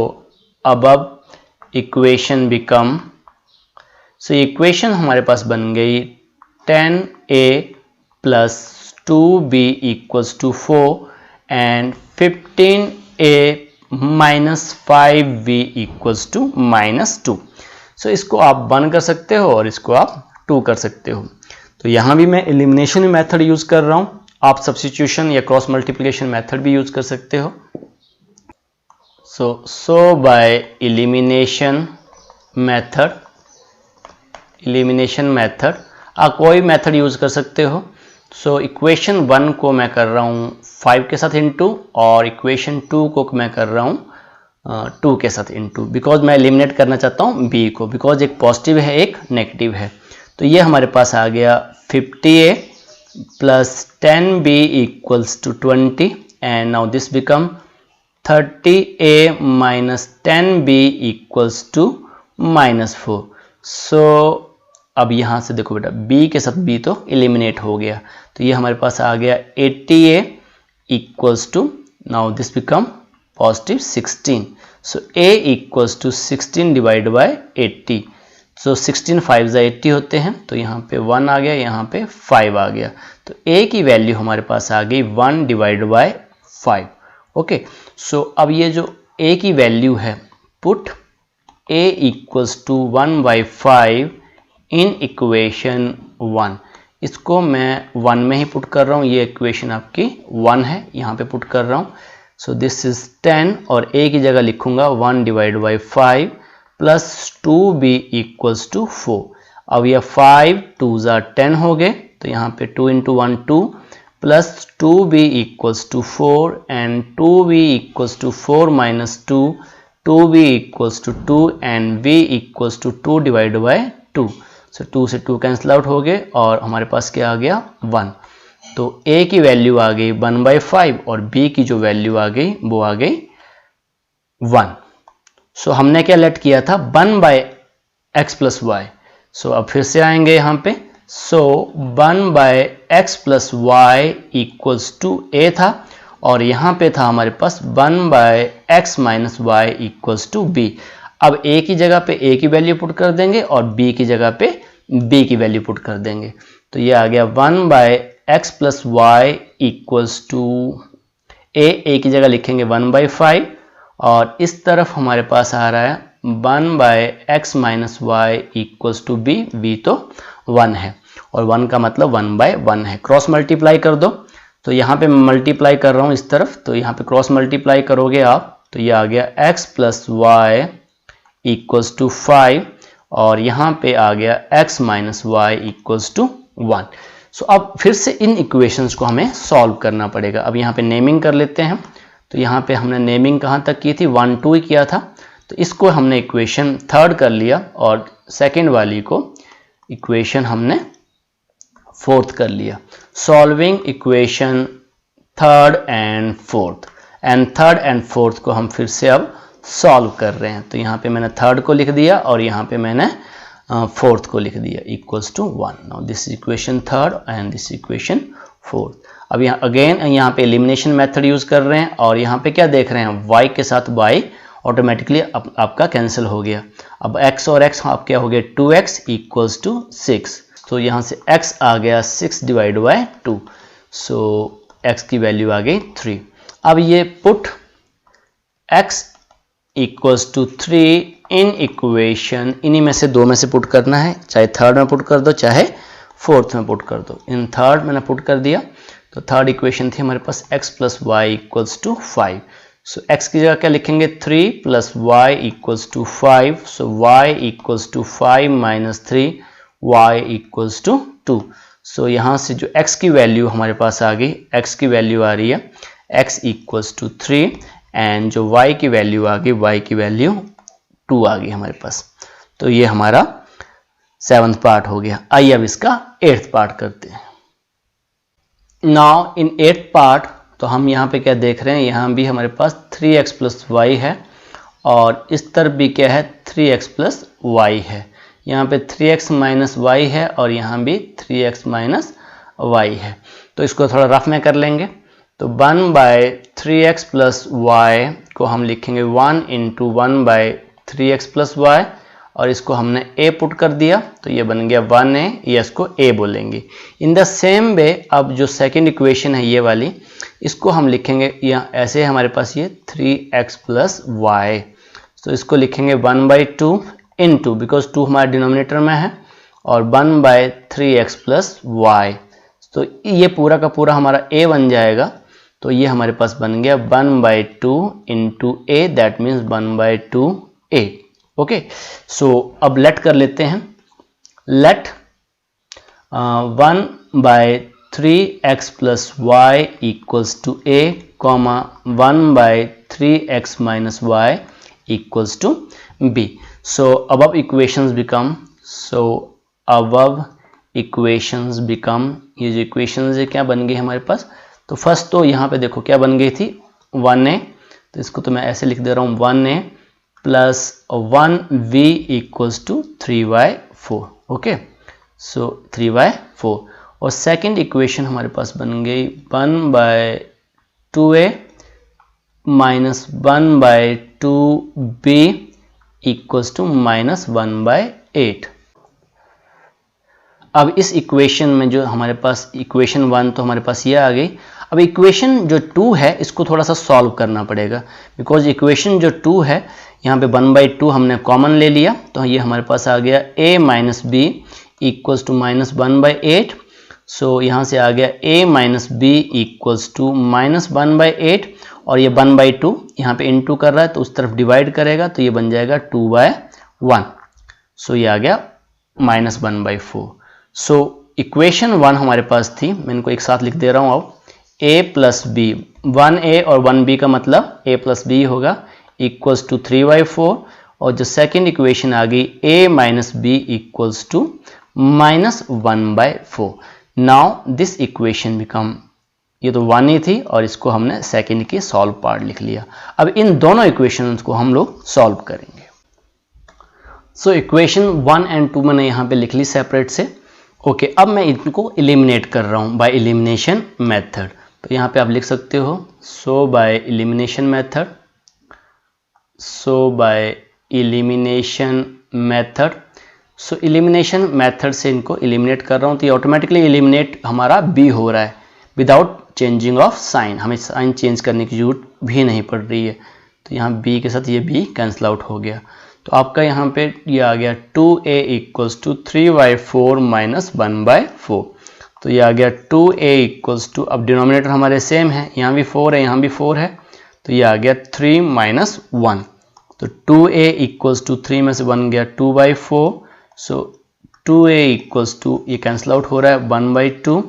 above equation become, so equation हमारे पास बन गई 10a plus 2b equals to 4 and 15a minus 5b equals to -2। so इसको आप 1 कर सकते हो और इसको आप 2 कर सकते हो। तो यहाँ भी मैं एलिमिनेशन मेथड यूज कर रहा हूँ, आप सब्स्टिट्यूशन या क्रॉस मल्टीप्लिकेशन मेथड भी यूज कर सकते हो। सो बाय एलिमिनेशन मेथड आप कोई मेथड यूज कर सकते हो। सो इक्वेशन 1 को मैं कर रहा हूँ 5 के साथ इनटू और इक्वेशन 2 को मैं कर रहा हूँ 2 के साथ इनटू, बिकॉज मैं एलिमिनेट करना चाहता हूँ b को, बिकॉज एक पॉजिटिव है एक नेगेटिव है। तो ये हमारे पास आ गया 50a plus 10b equals to 20 and now this become 30a minus 10b equals to -4। so अब यहाँ से देखो बेटा b के साथ b तो एलिमिनेट हो गया, तो ये हमारे पास आ गया 80a equals to now this become positive 16। so a equals to 16 divided by 80। सो 16 5 80 होते हैं, तो यहाँ पे 1 आ गया, यहाँ पे 5 आ गया, तो a की वैल्यू हमारे पास आ गई 1 डिवाइड बाय 5। ओके, सो अब ये जो a की वैल्यू है, put a equals to 1/5 in equation 1। इसको मैं 1 में ही पुट कर रहा हूँ, ये इक्वेशन आपकी 1 है, यहाँ पे पुट कर रहा हूँ। सो दिस इज 10 और a की जगह लिखूंगा 1 divide by 5 plus 2b equals to 4। अब यह 5 2s are 10 हो गए, तो यहाँ पे 2 into 1 2 plus 2b equals to 4 and 2b equals to 4 minus 2, 2b equals to 2 and b equals to 2 divide by 2। So 2 से 2 कैंसिल आउट हो गए और हमारे पास क्या आ गया 1। तो a की वैल्यू आ गई 1/5 और b की जो वैल्यू आ गई वो आ गई 1। सो हमने क्या लेट किया था 1/x प्लस y। सो अब फिर से आएंगे यहाँ पे। So 1/x plus y equals to a था और यहाँ पे था हमारे पास 1/x minus y equals to b। अब a की जगह पे a की वैल्यू पुट कर देंगे और b की जगह पे b की वैल्यू पुट कर देंगे, तो ये आ गया 1/x plus y equals to a की जगह लिखेंगे 1/5 और इस तरफ हमारे पास आ रहा है 1/x minus y equals to b। b तो 1 है और 1 का मतलब 1/1 है। क्रॉस मल्टीप्लाई कर दो, तो यहाँ पे मल्टीप्लाई कर रहा हूँ इस तरफ, तो यहाँ पे क्रॉस मल्टीप्लाई करोगे आप तो ये आ गया x plus Y equals to 5 और यहाँ पे आ गया x minus Y equals to 1। So अब फिर से इन इक्वेशंस को हमें सॉल्व करना पड़ेगा। अब यहाँ पे नेमिंग कर लेते हैं, तो यहाँ पे हमने नेमिंग कहाँ तक की थी 1 2 ही किया था, तो इसको हमने इक्वेशन थर्ड कर लिया और सेकेंड वाली को इक्वेशन हमने फोर्थ कर लिया। Solving equation third and fourth को हम फिर से अब सॉल्व कर रहे हैं। तो यहाँ पे मैंने थर्ड को लिख दिया और यहाँ पे मैंने फोर्थ को लिख दिया equals to 1। Now this is equation third and this equation fourth. अब यहाँ अगेन यहाँ पे एलिमिनेशन मेथड यूज कर रहे हैं और यहाँ पे क्या देख रहे हैं, y के साथ y ऑटोमेटिकली आपका कैंसिल हो गया। अब x और x आप क्या हो गया 2x इक्वल्स टू 6, तो यहाँ से x आ गया 6 डिवाइड बाय 2, सो x की वैल्यू आ गई 3। अब ये put x equals to 3 in equation, इन्हीं में से दो में से पुट करना है, चाहे थर्ड में पुट कर दो चाहे फोर्थ में पुट कर दो। इन थर्ड मैंने पुट कर दिया, तो थर्ड इक्वेशन थी हमारे पास x plus Y equals to 5। So x की जगह क्या लिखेंगे 3 plus Y equals to 5, so y equals to 5 minus 3 y equals to 2। So यहाँ से जो x की वैल्यू हमारे पास आ गई, x की वैल्यू आ रही है x इक्वल्स टू 3 एंड जो y की वैल्यू आ गई, y की वैल्यू 2 आ गई हमारे पास। तो ये हमारा 7th पार्ट हो गया। आइए अब इसका 8th पार्ट करते हैं। नाउ इन 8th पार्ट तो हम यहाँ पे क्या देख रहे हैं, यहाँ भी हमारे पास 3x प्लस वाई है और इस तरफ भी क्या है 3x प्लस वाई है। यहाँ पे 3x माइनस वाई है और यहाँ भी 3x माइनस वाई है। तो इसको थोड़ा रफ में कर लेंगे, तो 1 बाय 3x प्लस वाई को हम लिखेंगे 1 into 1 by 3x plus Y और इसको हमने a पुट कर दिया तो ये बन गया 1a, या इसको a बोलेंगे। इन द सेम वे अब जो सेकेंड इक्वेशन है ये वाली, इसको हम लिखेंगे या ऐसे हमारे पास ये 3x प्लस वाई, तो इसको लिखेंगे 1 बाई 2 इंटू, बिकॉज 2 हमारे डिनोमिनेटर में है, और 1 बाय 3x प्लस वाई, तो ये पूरा का पूरा हमारा a बन जाएगा। तो ये हमारे पास बन गया 1 by 2 into a, that means 1 by 2a। Okay, so अब लेट कर लेते हैं। Let 1 by 3x plus Y equals to a, comma 1 by 3x minus Y equals to b। So above equations become, so above equations become, ये जो equations है क्या बन गई हमारे पास, तो फर्स्ट तो यहाँ पे देखो क्या बन गई थी 1a, तो इसको तो मैं ऐसे लिख दे रहा हूँ 1a plus 1v equals to 3y4। Okay, so 3y4। और सेकंड इक्वेशन हमारे पास बन गई 1 by 2a minus 1 by 2b equals to minus 1 by 8। अब इस इक्वेशन में जो हमारे पास इक्वेशन 1 तो हमारे पास ये आ गई। अब इक्वेशन जो 2 है इसको थोड़ा सा सॉल्व करना पड़ेगा, बिकॉज इक्वेशन जो 2 है यहाँ पे 1 बाई 2 हमने कॉमन ले लिया, तो ये हमारे पास आ गया a minus b equals to minus 1 by 8। So यहाँ से आ गया a minus b equals to minus 1 by 8, और ये 1 बाई 2 यहाँ पे इनटू कर रहा है तो उस तरफ डिवाइड करेगा तो ये बन जाएगा 2 बाय 1। सो ये आ गया माइनस 1 बाई 4। सो इक्वेशन 1 हमारे पास थी, मैं इनको एक साथ लिख दे रहा हूँ। अब a प्लस बी, 1a और 1b का मतलब a प्लस बी होगा, इक्वल्स टू 3y4, और जो सेकेंड इक्वेशन आ गई a minus b equals to minus 1 by 4। Now this equation become, ये तो 1 ही थी और इसको हमने सेकेंड की सॉल्व पार्ट लिख लिया। अब इन दोनों इक्वेशंस को हम लोग सॉल्व करेंगे। सो इक्वेशन 1 एंड 2 मैंने यहाँ पे लिख ली सेपरेट से। ओके, अब मैं इनको एलिमिनेट कर रहा हूँ बाय एलिमिनेशन मेथड। तो यहाँ पे आप लिख सकते हो so by elimination method, so by elimination method. So elimination method से इनको एलिमिनेट कर रहा हूँ, तो ये ऑटोमेटिकली एलिमिनेट हमारा बी हो रहा है विदाउट चेंजिंग ऑफ साइन, हमें साइन चेंज करने की जरूरत भी नहीं पड़ रही है। तो यहाँ बी के साथ ये बी कैंसिल आउट हो गया, तो आपका यहाँ पे ये आ गया 2a equals to 3y4 minus 1 by 4। तो ये आ गया 2a इक्वल्स टू, अब डिनोमिनेटर हमारे सेम है, यहाँ भी 4 है यहाँ भी 4 है, तो ये आ गया 3 माइनस 1। तो 2a इक्वल्स टू 3 में से 1 गया 2 by 4, so 2a equals to, ये कैंसिल आउट हो रहा है 1 by 2,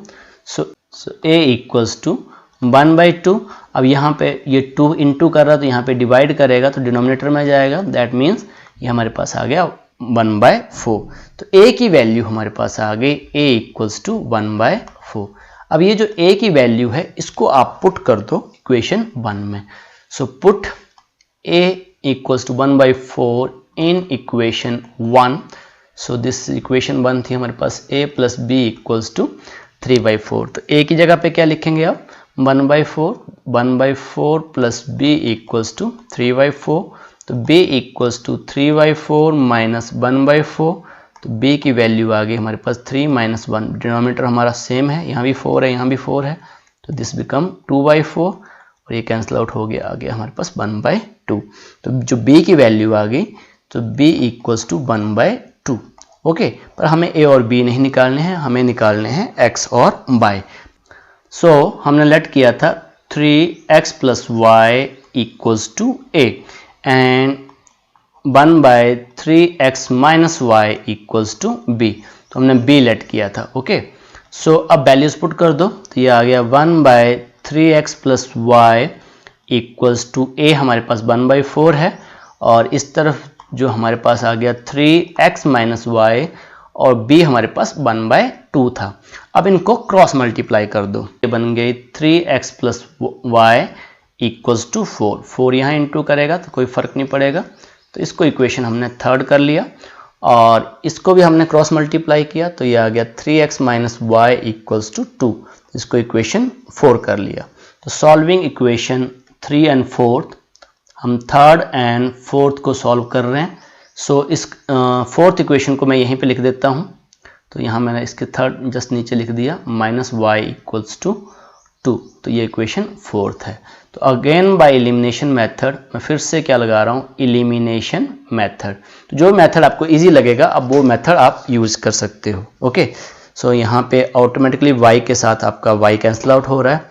so a equals to 1 by 2। अब यहाँ पे ये 2 इंटू कर रहा है तो यहाँ पे डिवाइड करेगा तो डिनोमिनेटर में जाएगा, दैट मीन्स ये हमारे पास आ गया 1 बाय 4। तो a की वैल्यू हमारे पास आ गई a इक्वल्स टू 1 बाय 4। अब ये जो a की वैल्यू है इसको आप पुट कर दो इक्वेशन 1 में। So put a equals to 1 by 4 in equation 1। So this equation 1 थी हमारे पास a plus b equals to 3/4। तो a की जगह पे क्या लिखेंगे आप 1/4 प्लस b इक्वल्स टू 3/4। तो b इक्वल्स टू 3/4 माइनस 1/4। तो b की वैल्यू आ गई हमारे पास 3 माइनस 1, डिनोमिनेटर हमारा सेम है, यहाँ भी 4 है यहाँ भी 4 है, तो दिस बिकम 2/4 और ये कैंसिल आउट हो गया, आ गया हमारे पास 1/2। तो जो b की वैल्यू आ गई तो b इक्वल्स टू 1/2। ओके, पर हमें a और b नहीं निकालने हैं, हमें निकालने हैं x और y। सो हमने लेट किया था 3x plus y equals to a and 1/3x minus y equals to b। तो हमने b लेट किया था। ओके, सो अब वैल्यूज पुट कर दो, तो ये आ गया 1/3x plus y equals to a हमारे पास 1/4 है, और इस तरफ जो हमारे पास आ गया 3x माइनस y और b हमारे पास 1/2 था। अब इनको क्रॉस मल्टीप्लाई कर दो, ये बन गई 3x plus y equals to 4। 4 यहाँ इंटू करेगा तो कोई फर्क नहीं पड़ेगा, तो इसको इक्वेशन हमने थर्ड कर लिया और इसको भी हमने क्रॉस मल्टीप्लाई किया, तो ये आ गया 3x minus y equals to 2। इसको इक्वेशन 4 कर लिया। तो सॉल्विंग इक्वेशन 3 एंड 4, हम थर्ड एंड फोर्थ को सॉल्व कर रहे हैं। सो इस फोर्थ इक्वेशन को मैं यहीं पे लिख देता हूँ, तो यहाँ मैंने इसके थर्ड जस्ट नीचे लिख दिया माइनस y इक्वल्स टू 2। तो ये इक्वेशन फोर्थ है। तो अगेन बाय एलिमिनेशन मेथड, मैं फिर से क्या लगा रहा हूँ, एलिमिनेशन मेथड। तो जो मेथड आपको इजी लगेगा अब वो मेथड आप यूज कर सकते हो। ओके, सो यहाँ पे ऑटोमेटिकली y के साथ आपका y कैंसिल आउट हो रहा है,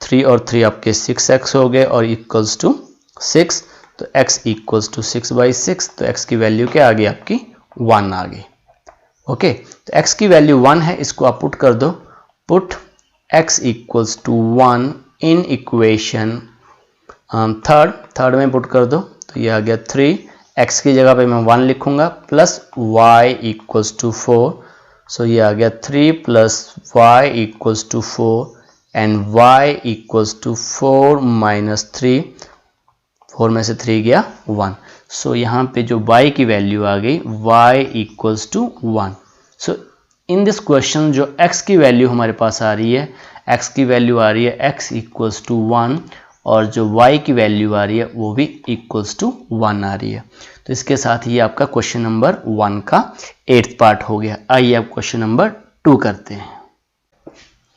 3 और 3 आपके 6x हो गए और इक्वल्स टू 6। तो x इक्वल्स टू 6/6। तो x की वैल्यू क्या आ गई आपकी 1 आ गई। ओके, तो x की वैल्यू 1 है, इसको आप पुट कर दो, put x equals to 1 in equation third में पुट कर दो, तो ये आ गया 3। x की जगह पे मैं 1 लिखूंगा plus y equals to 4। So ये आ गया 3 plus y equals to 4 and y equals to 4 minus 3। 4 में से 3 गया 1। सो यहाँ पे जो y की वैल्यू आ गई y equals to 1। So in this question जो x की वैल्यू हमारे पास आ रही है, x की वैल्यू आ रही है x इक्वल्स टू 1 और जो y की वैल्यू आ रही है वो भी इक्वल्स टू 1 आ रही है। तो इसके साथ ही आपका क्वेश्चन नंबर 1 का 8th पार्ट हो गया। आइए अब क्वेश्चन नंबर 2 करते हैं।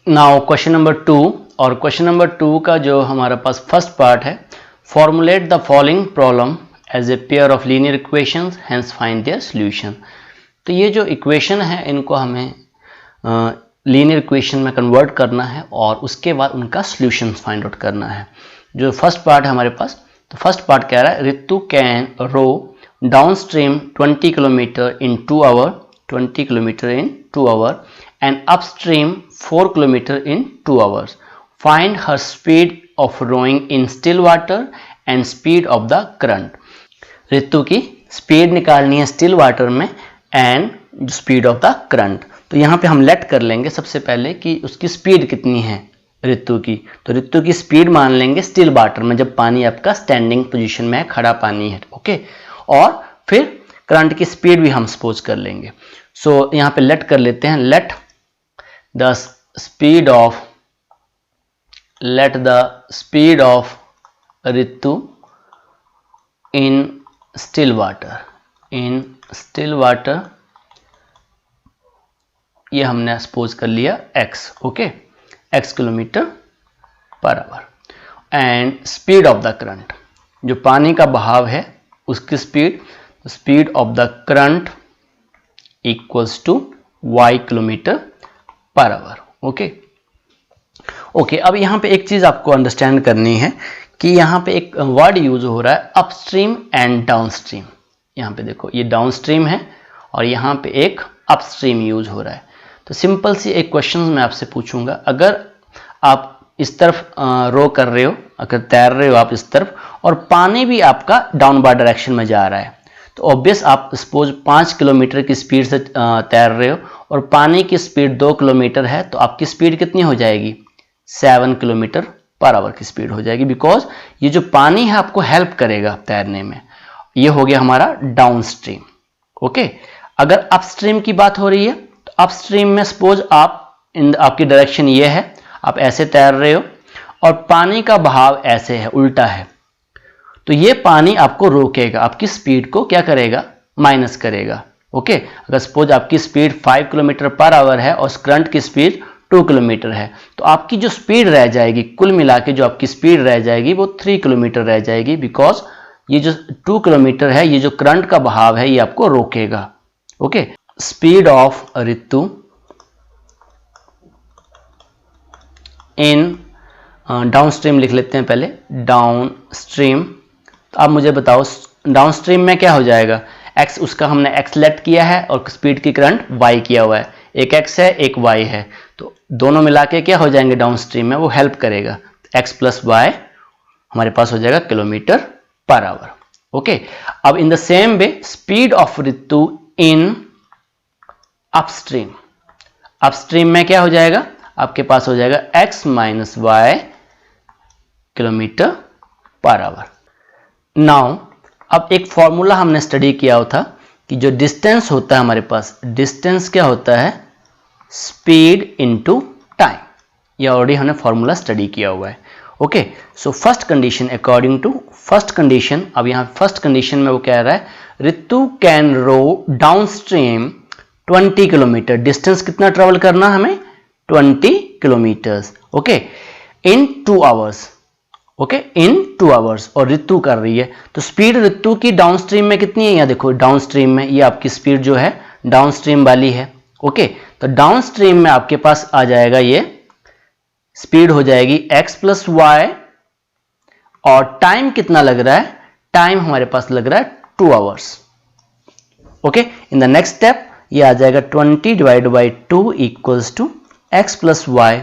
नाउ क्वेश्चन नंबर 2, और क्वेश्चन नंबर 2 का जो हमारा पास फर्स्ट पार्ट है, formulate the following problem as a pair of linear equations hence find their solution. तो ये जो इक्वेशन है इनको हमें लीनियर इक्वेशन में कन्वर्ट करना है और उसके बाद उनका सॉल्यूशन फाइंड आउट करना है। जो फर्स्ट पार्ट है हमारे पास, तो फर्स्ट पार्ट कह रहा है Ritu can row downstream 20 kilometre in 2 hour, 20 kilometre in 2 hour and upstream 4 km in 2 hours. Find her speed of rowing in still water and speed of the current. ऋतु की speed निकालनी है still water में and speed of the current. तो यहाँ पे हम late कर लेंगे सबसे पहले कि उसकी स्पीड कितनी है ऋतु की। तो ऋतु की स्पीड मान लेंगे स्टिल वाटर में, जब पानी आपका स्टैंडिंग पोजीशन में है, खड़ा पानी है। ओके, और फिर करंट की स्पीड भी हम सपोज कर लेंगे। सो यहाँ पे लेट कर लेते हैं, late the speed of Ritu in still water, ये हमने सपोज कर लिया x। Okay, x kilometre per hour and speed of the current, जो पानी का बहाव है उसकी speed of the current equals to y kilometre per hour. Okay, अब यहाँ पे एक चीज आपको अंडरस्टैंड करनी है कि यहाँ पे एक वर्ड यूज हो रहा है अपस्ट्रीम एंड डाउनस्ट्रीम। यहाँ पे देखो ये डाउनस्ट्रीम है और यहाँ पे एक अपस्ट्रीम यूज हो रहा है। तो सिंपल सी एक क्वेश्चन मैं आपसे पूछूंगा, अगर आप इस तरफ रो कर रहे हो, अगर तैर रहे हो आप इस तरफ और पानी भी आपका डाउनवर्ड डायरेक्शन में जा रहा है, तो ऑब्वियस आप सपोज 5 किलोमीटर की स्पीड से तैर रहे हो और पानी की स्पीड 2 किलोमीटर है, तो आपकी स्पीड कितनी हो जाएगी 7 किलोमीटर पर आवर की स्पीड हो जाएगी, बिकॉज ये जो पानी है आपको हेल्प करेगा तैरने में। ये हो गया हमारा डाउन स्ट्रीम। ओके। अगर अपस्ट्रीम की बात हो रही है तो अपस्ट्रीम में सपोज आपकी डायरेक्शन ये है, आप ऐसे तैर रहे हो और पानी का बहाव ऐसे है, उल्टा है, तो ये पानी आपको रोकेगा, आपकी स्पीड को क्या करेगा, माइनस करेगा। ओके। अगर सपोज आपकी स्पीड 5 किलोमीटर पर आवर है और करंट की स्पीड 2 किलोमीटर है, तो आपकी जो स्पीड रह जाएगी, कुल मिला के जो आपकी स्पीड रह जाएगी वो 3 किलोमीटर रह जाएगी, बिकॉज ये जो 2 किलोमीटर है, ये जो करंट का बहाव है, ये आपको रोकेगा। Okay. Speed of Ritu in downstream लिख लेते हैं पहले, डाउनस्ट्रीम। तो आप मुझे बताओ डाउनस्ट्रीम में क्या हो जाएगा, x उसका हमने x लेट किया है और स्पीड की करंट y किया हुआ है, एक x है एक y है, तो दोनों मिला के क्या हो जाएंगे डाउनस्ट्रीम में, वो हेल्प करेगा, x प्लस y हमारे पास हो जाएगा किलोमीटर पर आवर। ओके। अब in the same way speed of Ritu in upstream, upstream में क्या हो जाएगा, आपके पास हो जाएगा x minus y kilometre per hour. Now अब एक फॉर्मूला हमने स्टडी किया था कि जो डिस्टेंस होता है हमारे पास, डिस्टेंस क्या होता है, स्पीड इनटू टाइम, ये ऑलरेडी हमने फॉर्मूला स्टडी किया हुआ है। Okay. So first condition, according to first condition, अब यहाँ फर्स्ट कंडीशन में वो कह रहा है Ritu can row downstream 20 kilometer, distance कितना ट्रेवल करना हमें, 20 kilometers. Okay. In 2 hours, okay, in 2 hours, और ऋतु कर रही है, तो स्पीड ऋतु की डाउनस्ट्रीम में कितनी है, यहाँ देखो डाउनस्ट्रीम में ये आपकी स्पीड जो है डाउनस्ट्रीम वाली है। ओके। तो डाउनस्ट्रीम में आपके पास आ जाएगा, ये स्पीड हो जाएगी x प्लस वाई, और टाइम कितना लग रहा है, टाइम हमारे पास लग रहा है 2 hours. Okay. In the next step ये आ जाएगा 20 divide by 2 equals to x plus Y,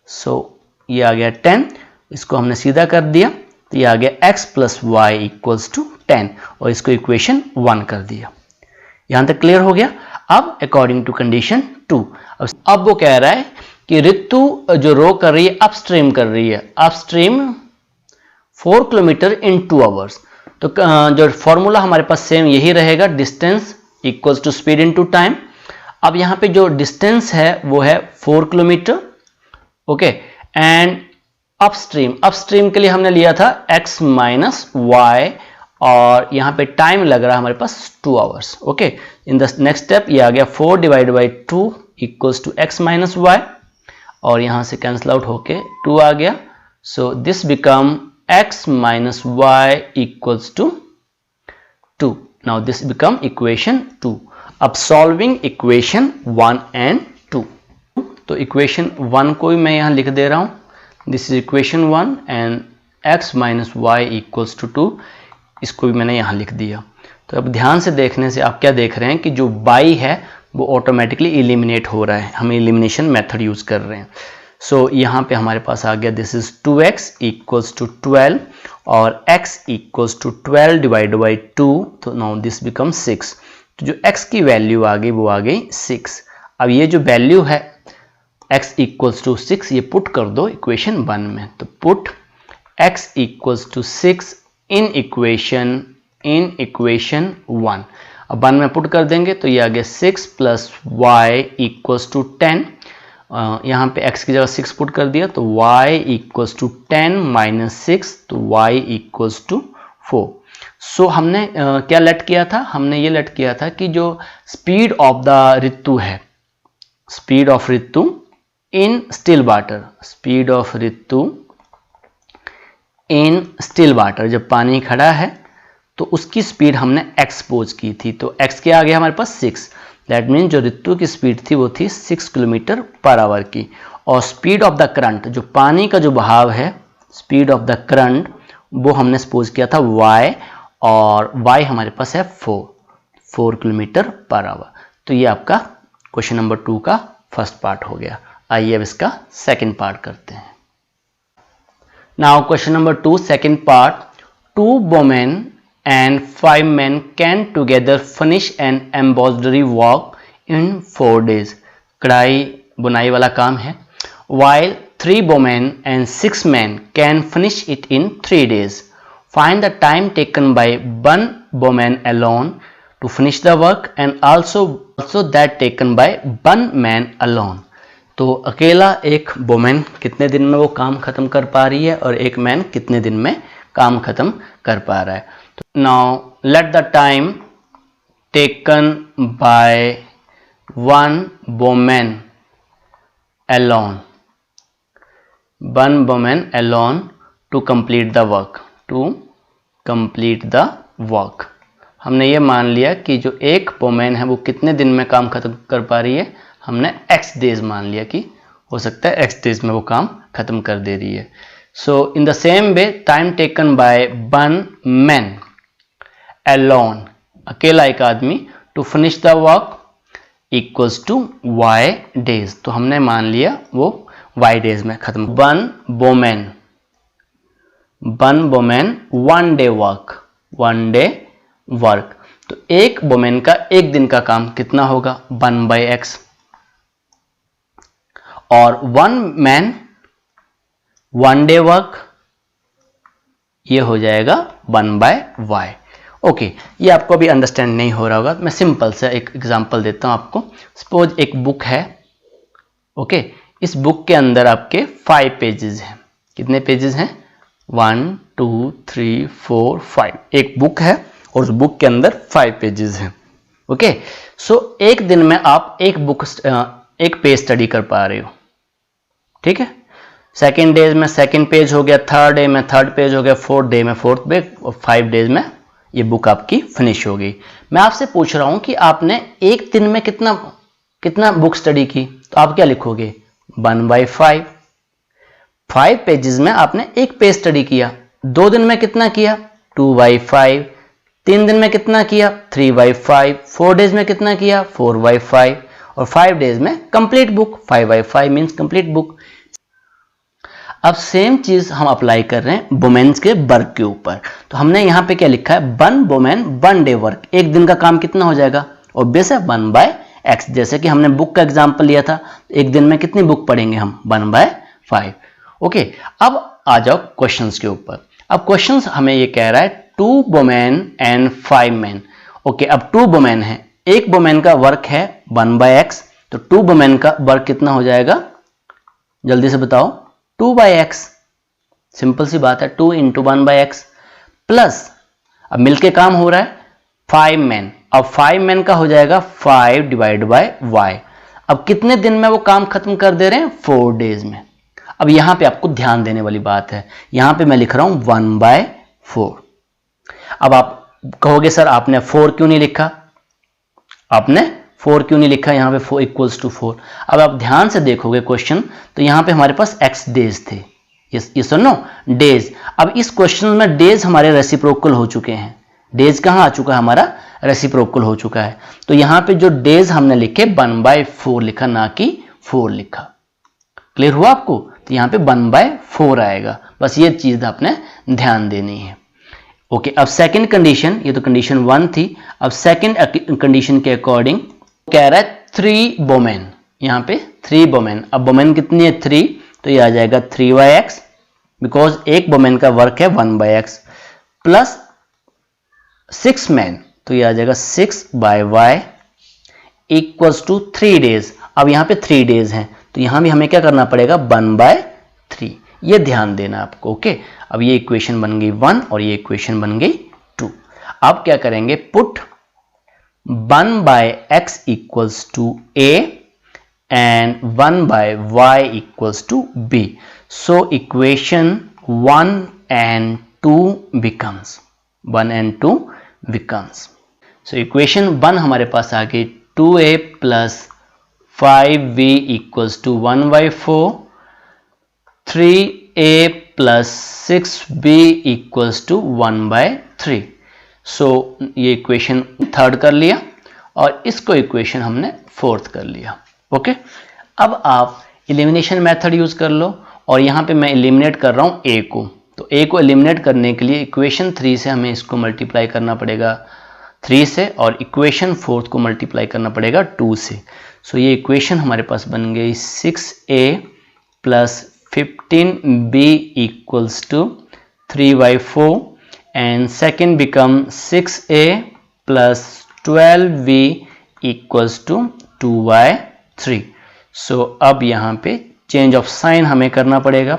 so ये आ गया 10, इसको हमने सीधा कर दिया तो ये आ गया x plus Y equals to 10, और इसको इक्वेशन 1 कर दिया। यहां तक क्लियर हो गया। अब अकॉर्डिंग टू कंडीशन 2, अब वो कह रहा है कि ऋतु जो रो कर रही है, अपस्ट्रीम कर रही है, अपस्ट्रीम 4 किलोमीटर इन 2 आवर्स, तो जो फॉर्मूला हमारे पास सेम यही रहेगा, distance equals to speed into time. अब यहाँ पे जो डिस्टेंस है वो है 4 kilometre. Okay. And upstream, upstream के लिए हमने लिया था x माइनस वाई, और यहाँ पे टाइम लग रहा है हमारे पास 2 hours. Okay. In the next step ये आ गया 4 divide by 2 equals to x minus y, और यहाँ से कैंसिल आउट होके 2 आ गया, so this become x minus Y equals to 2। Now this become equation 2। अब सॉल्विंग इक्वेशन 1 एंड 2, तो इक्वेशन 1 को भी मैं यहाँ लिख दे रहा हूँ, this is equation 1 and x minus Y equals to 2, इसको भी मैंने यहाँ लिख दिया। तो अब ध्यान से देखने से आप क्या देख रहे हैं कि जो y है वो ऑटोमेटिकली एलिमिनेट हो रहा है, हम एलिमिनेशन मेथड यूज कर रहे हैं। सो यहाँ पे हमारे पास आ गया this is 2x equals to 12, और x equals to 12 divide by 2, तो नाउ दिस बिकम 6। तो जो x की वैल्यू आ गई वो आ गई 6। अब ये जो वैल्यू है x इक्वल्स टू 6, ये पुट कर दो इक्वेशन 1 में, तो put x equals to 6 in equation 1। अब 1 में पुट कर देंगे तो ये आ गया 6 प्लस वाई इक्वल्स टू 10, यहाँ पे x की जगह 6 पुट कर दिया तो y इक्वल्स टू 10 माइनस 6, तो y इक्वल्स टू 4। सो हमने क्या लेट किया था, हमने ये लेट किया था कि जो स्पीड ऑफ द ऋतु है, speed of Ritu in still water, speed of Ritu in still water, जब पानी खड़ा है तो उसकी स्पीड हमने एक्सपोज की थी, तो x क्या आ गया हमारे पास 6, दैट मीन जो ऋतु की स्पीड थी वो थी 6 किलोमीटर पर आवर की, और स्पीड ऑफ द करंट, जो पानी का जो बहाव है, स्पीड ऑफ द करंट वो हमने सपोज किया था y, और y हमारे पास है 4 किलोमीटर पर आवर। तो ये आपका क्वेश्चन नंबर 2 का फर्स्ट पार्ट हो गया। आइए अब इसका सेकंड पार्ट करते हैं। Now question number 2 second part, 2 women and 5 men can together finish an embroidery work in 4 days। कढ़ाई बुनाई वाला काम है। While 3 women and 6 men can finish it in 3 days। Find the time taken by 1 woman alone to finish the work and also that taken by one man alone. तो अकेला एक women कितने दिन में वो काम खत्म कर पा रही है और एक मैन कितने दिन में काम खत्म कर पा रहा है. तो now let the time taken by one women alone to complete the work. हमने ये मान लिया कि जो एक वुमेन है वो कितने दिन में काम खत्म कर पा रही है. हमने x डेज मान लिया कि हो सकता है x डेज में वो काम खत्म कर दे रही है. So in the same way time taken by one man alone, अकेला एक आदमी, to finish the work equals to y days. तो हमने मान लिया वो y डेज में खत्म. One women one day work. तो एक वुमेन का एक दिन का काम कितना होगा 1/x और one man one day work ये हो जाएगा 1/y. ओके, ये आपको अभी अंडरस्टैंड नहीं हो रहा होगा. मैं सिंपल से एक एग्जांपल देता हूं आपको. सपोज एक बुक है. ओके, इस बुक के अंदर आपके 5 पेजेस हैं. कितने पेजेस हैं 1 2 3 4 5. एक बुक है और उस बुक के अंदर 5 पेजेस हैं. ओके, सो एक दिन में आप एक पेज स्टडी कर पा रहे हो. ठीक है, सेकेंड डेज में सेकेंड पेज हो गया, थर्ड डे में थर्ड पेज हो गया, फोर्थ डे में फोर्थ पेज और 5 डेज में ये बुक आपकी फिनिश हो गई. मैं आपसे पूछ रहा हूं कि आपने एक दिन में कितना बुक स्टडी की. तो आप क्या लिखोगे 1/5. 5 पेजेस में आपने एक पेज स्टडी किया. 2 दिन में कितना किया 2/5. 3 दिन में कितना किया 3/5. 4 डेज में कितना किया 4/5 और 5 डेज में complete book. 5/5 means complete book. अब सेम चीज हम अप्लाई कर रहे हैं वुमेन्स के वर्क के ऊपर. तो हमने यहां पे क्या लिखा है one women one day work. एक दिन का काम कितना हो जाएगा ऑब्वियस है 1/x. जैसे कि हमने बुक का एग्जांपल लिया था. एक दिन में कितनी बुक पढ़ेंगे हम 1/5. ओके, अब आ जाओ क्वेश्चंस के ऊपर. अब क्वेश्चंस हमें ये कह रहा है 2 वुमेन एंड 5 मैन. ओके, अब 2 वुमेन है. एक वुमेन का वर्क है 1/x. तो 2 वुमेन का वर्क कितना हो जाएगा जल्दी से बताओ 2/x. सिंपल सी बात है 2 × 1/x प्लस अब मिलके काम हो रहा है 5 मैन. अब 5 मैन का हो जाएगा 5 / y. अब कितने दिन में वो काम खत्म कर दे रहे हैं 4 डेज में. अब यहां पे आपको ध्यान देने वाली बात है. यहां पे मैं लिख रहा हूं 1/4. अब आप कहोगे सर आपने 4 क्यों नहीं लिखा. आपने 4 क्यों नहीं लिखा यहां पे 4 = 4. अब आप ध्यान से देखोगे क्वेश्चन तो यहां पे हमारे पास x डेज थे. ये सुनो डेज. अब इस क्वेश्चन में डेज हमारे रेसिप्रोकल हो चुके हैं. डेज कहां आ चुका है हमारा रेसिप्रोकल हो चुका है. तो यहां पे जो डेज हमने लिखे 1/4 लिखा ना कि 4 लिखा. क्लियर हुआ आपको. तो यहां पे 1/4 आएगा. बस ये चीज आपने ध्यान देनी है. ओके, अब सेकंड कंडीशन, ये तो कंडीशन 1 थी. अब सेकंड कंडीशन के अकॉर्डिंग कह रहा है 3 वुमेन. यहां पे 3 वुमेन. अब वुमेन कितनी है 3. तो ये आ जाएगा 3/x बिकॉज एक वुमेन का वर्क है 1/x प्लस 6 मैन. तो ये आ जाएगा 6/y इक्वल्स टू 3 डेज. अब यहां पे 3 डेज हैं तो यहां भी हमें क्या करना पड़ेगा 1/3. ये ध्यान देना आपको. ओके, अब ये इक्वेशन बन गई 1 और ये इक्वेशन बन गई 2. अब क्या करेंगे put 1/x equals to a and 1/y equals to b. So equation 1 and 2 becomes. So equation 1 हमारे पास आ गई 2a plus 5b equals to 1/4. 3a plus 6b equals to 1/3. So ये इक्वेशन थर्ड कर लिया और इसको इक्वेशन हमने फोर्थ कर लिया. ओके, अब आप एलिमिनेशन मेथड यूज कर लो और यहां पे मैं एलिमिनेट कर रहा हूं a को. तो a को एलिमिनेट करने के लिए इक्वेशन 3 से हमें इसको मल्टीप्लाई करना पड़ेगा 3 से और इक्वेशन 4 को मल्टीप्लाई करना पड़ेगा 2 से. सो ये इक्वेशन हमारे पास बन गई 6a plus 15b equals to 3/4 and second become 6a plus 12v equals to 2y3। So अब यहाँ पे चेंज ऑफ साइन हमें करना पड़ेगा,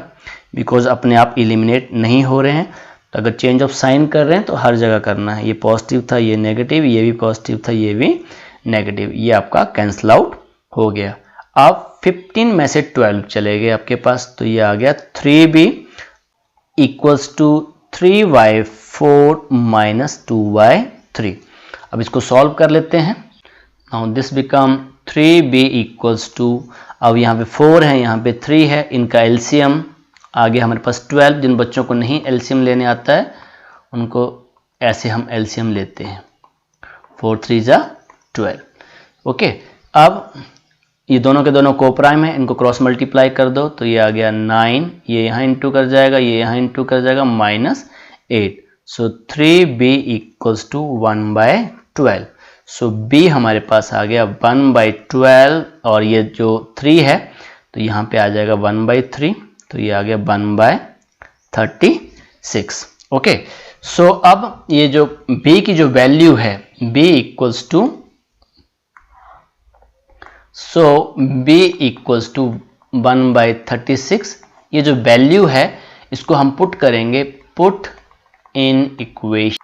बिकॉज अपने आप इलिमिनेट नहीं हो रहे हैं। तो अगर चेंज ऑफ साइन कर रहे हैं तो हर जगह करना है। ये पॉजिटिव था, ये नेगेटिव, ये भी पॉजिटिव था, ये भी नेगेटिव, ये आपका कैंसिल आउट हो गया। अब 15 में से 12 चले गए आपके पास, तो ये आ गया 3b equals to 3y4 minus 2y3। अब इसको सॉल्व कर लेते हैं। Now this become 3b equals to, अब यहाँ पे 4 है, यहाँ पे 3 है, इनका एलसीएम आगे हमारे पास 12। जिन बच्चों को नहीं एलसीएम लेने आता है उनको ऐसे हम एलसीएम लेते हैं, 4 3 जा 12। ओके, अब ये दोनों के दोनों कोप्राइम है, इनको क्रॉस मल्टीप्लाई कर दो तो ये आ गया 9, ये यहाँ इंटू कर जाएगा, ये यहाँ इंटू कर जाएगा, -8। So 3b equals to 1/12। So b हमारे पास आ गया 1/12, और ये जो 3 है तो यहाँ पे आ जाएगा 1/3, तो ये आ गया 1/36। ओके, सो अब ये जो b की जो वैल्यू है, b equals to, so b equals to 1/36। ये जो वैल्यू है इसको हम पुट करेंगे, put in equation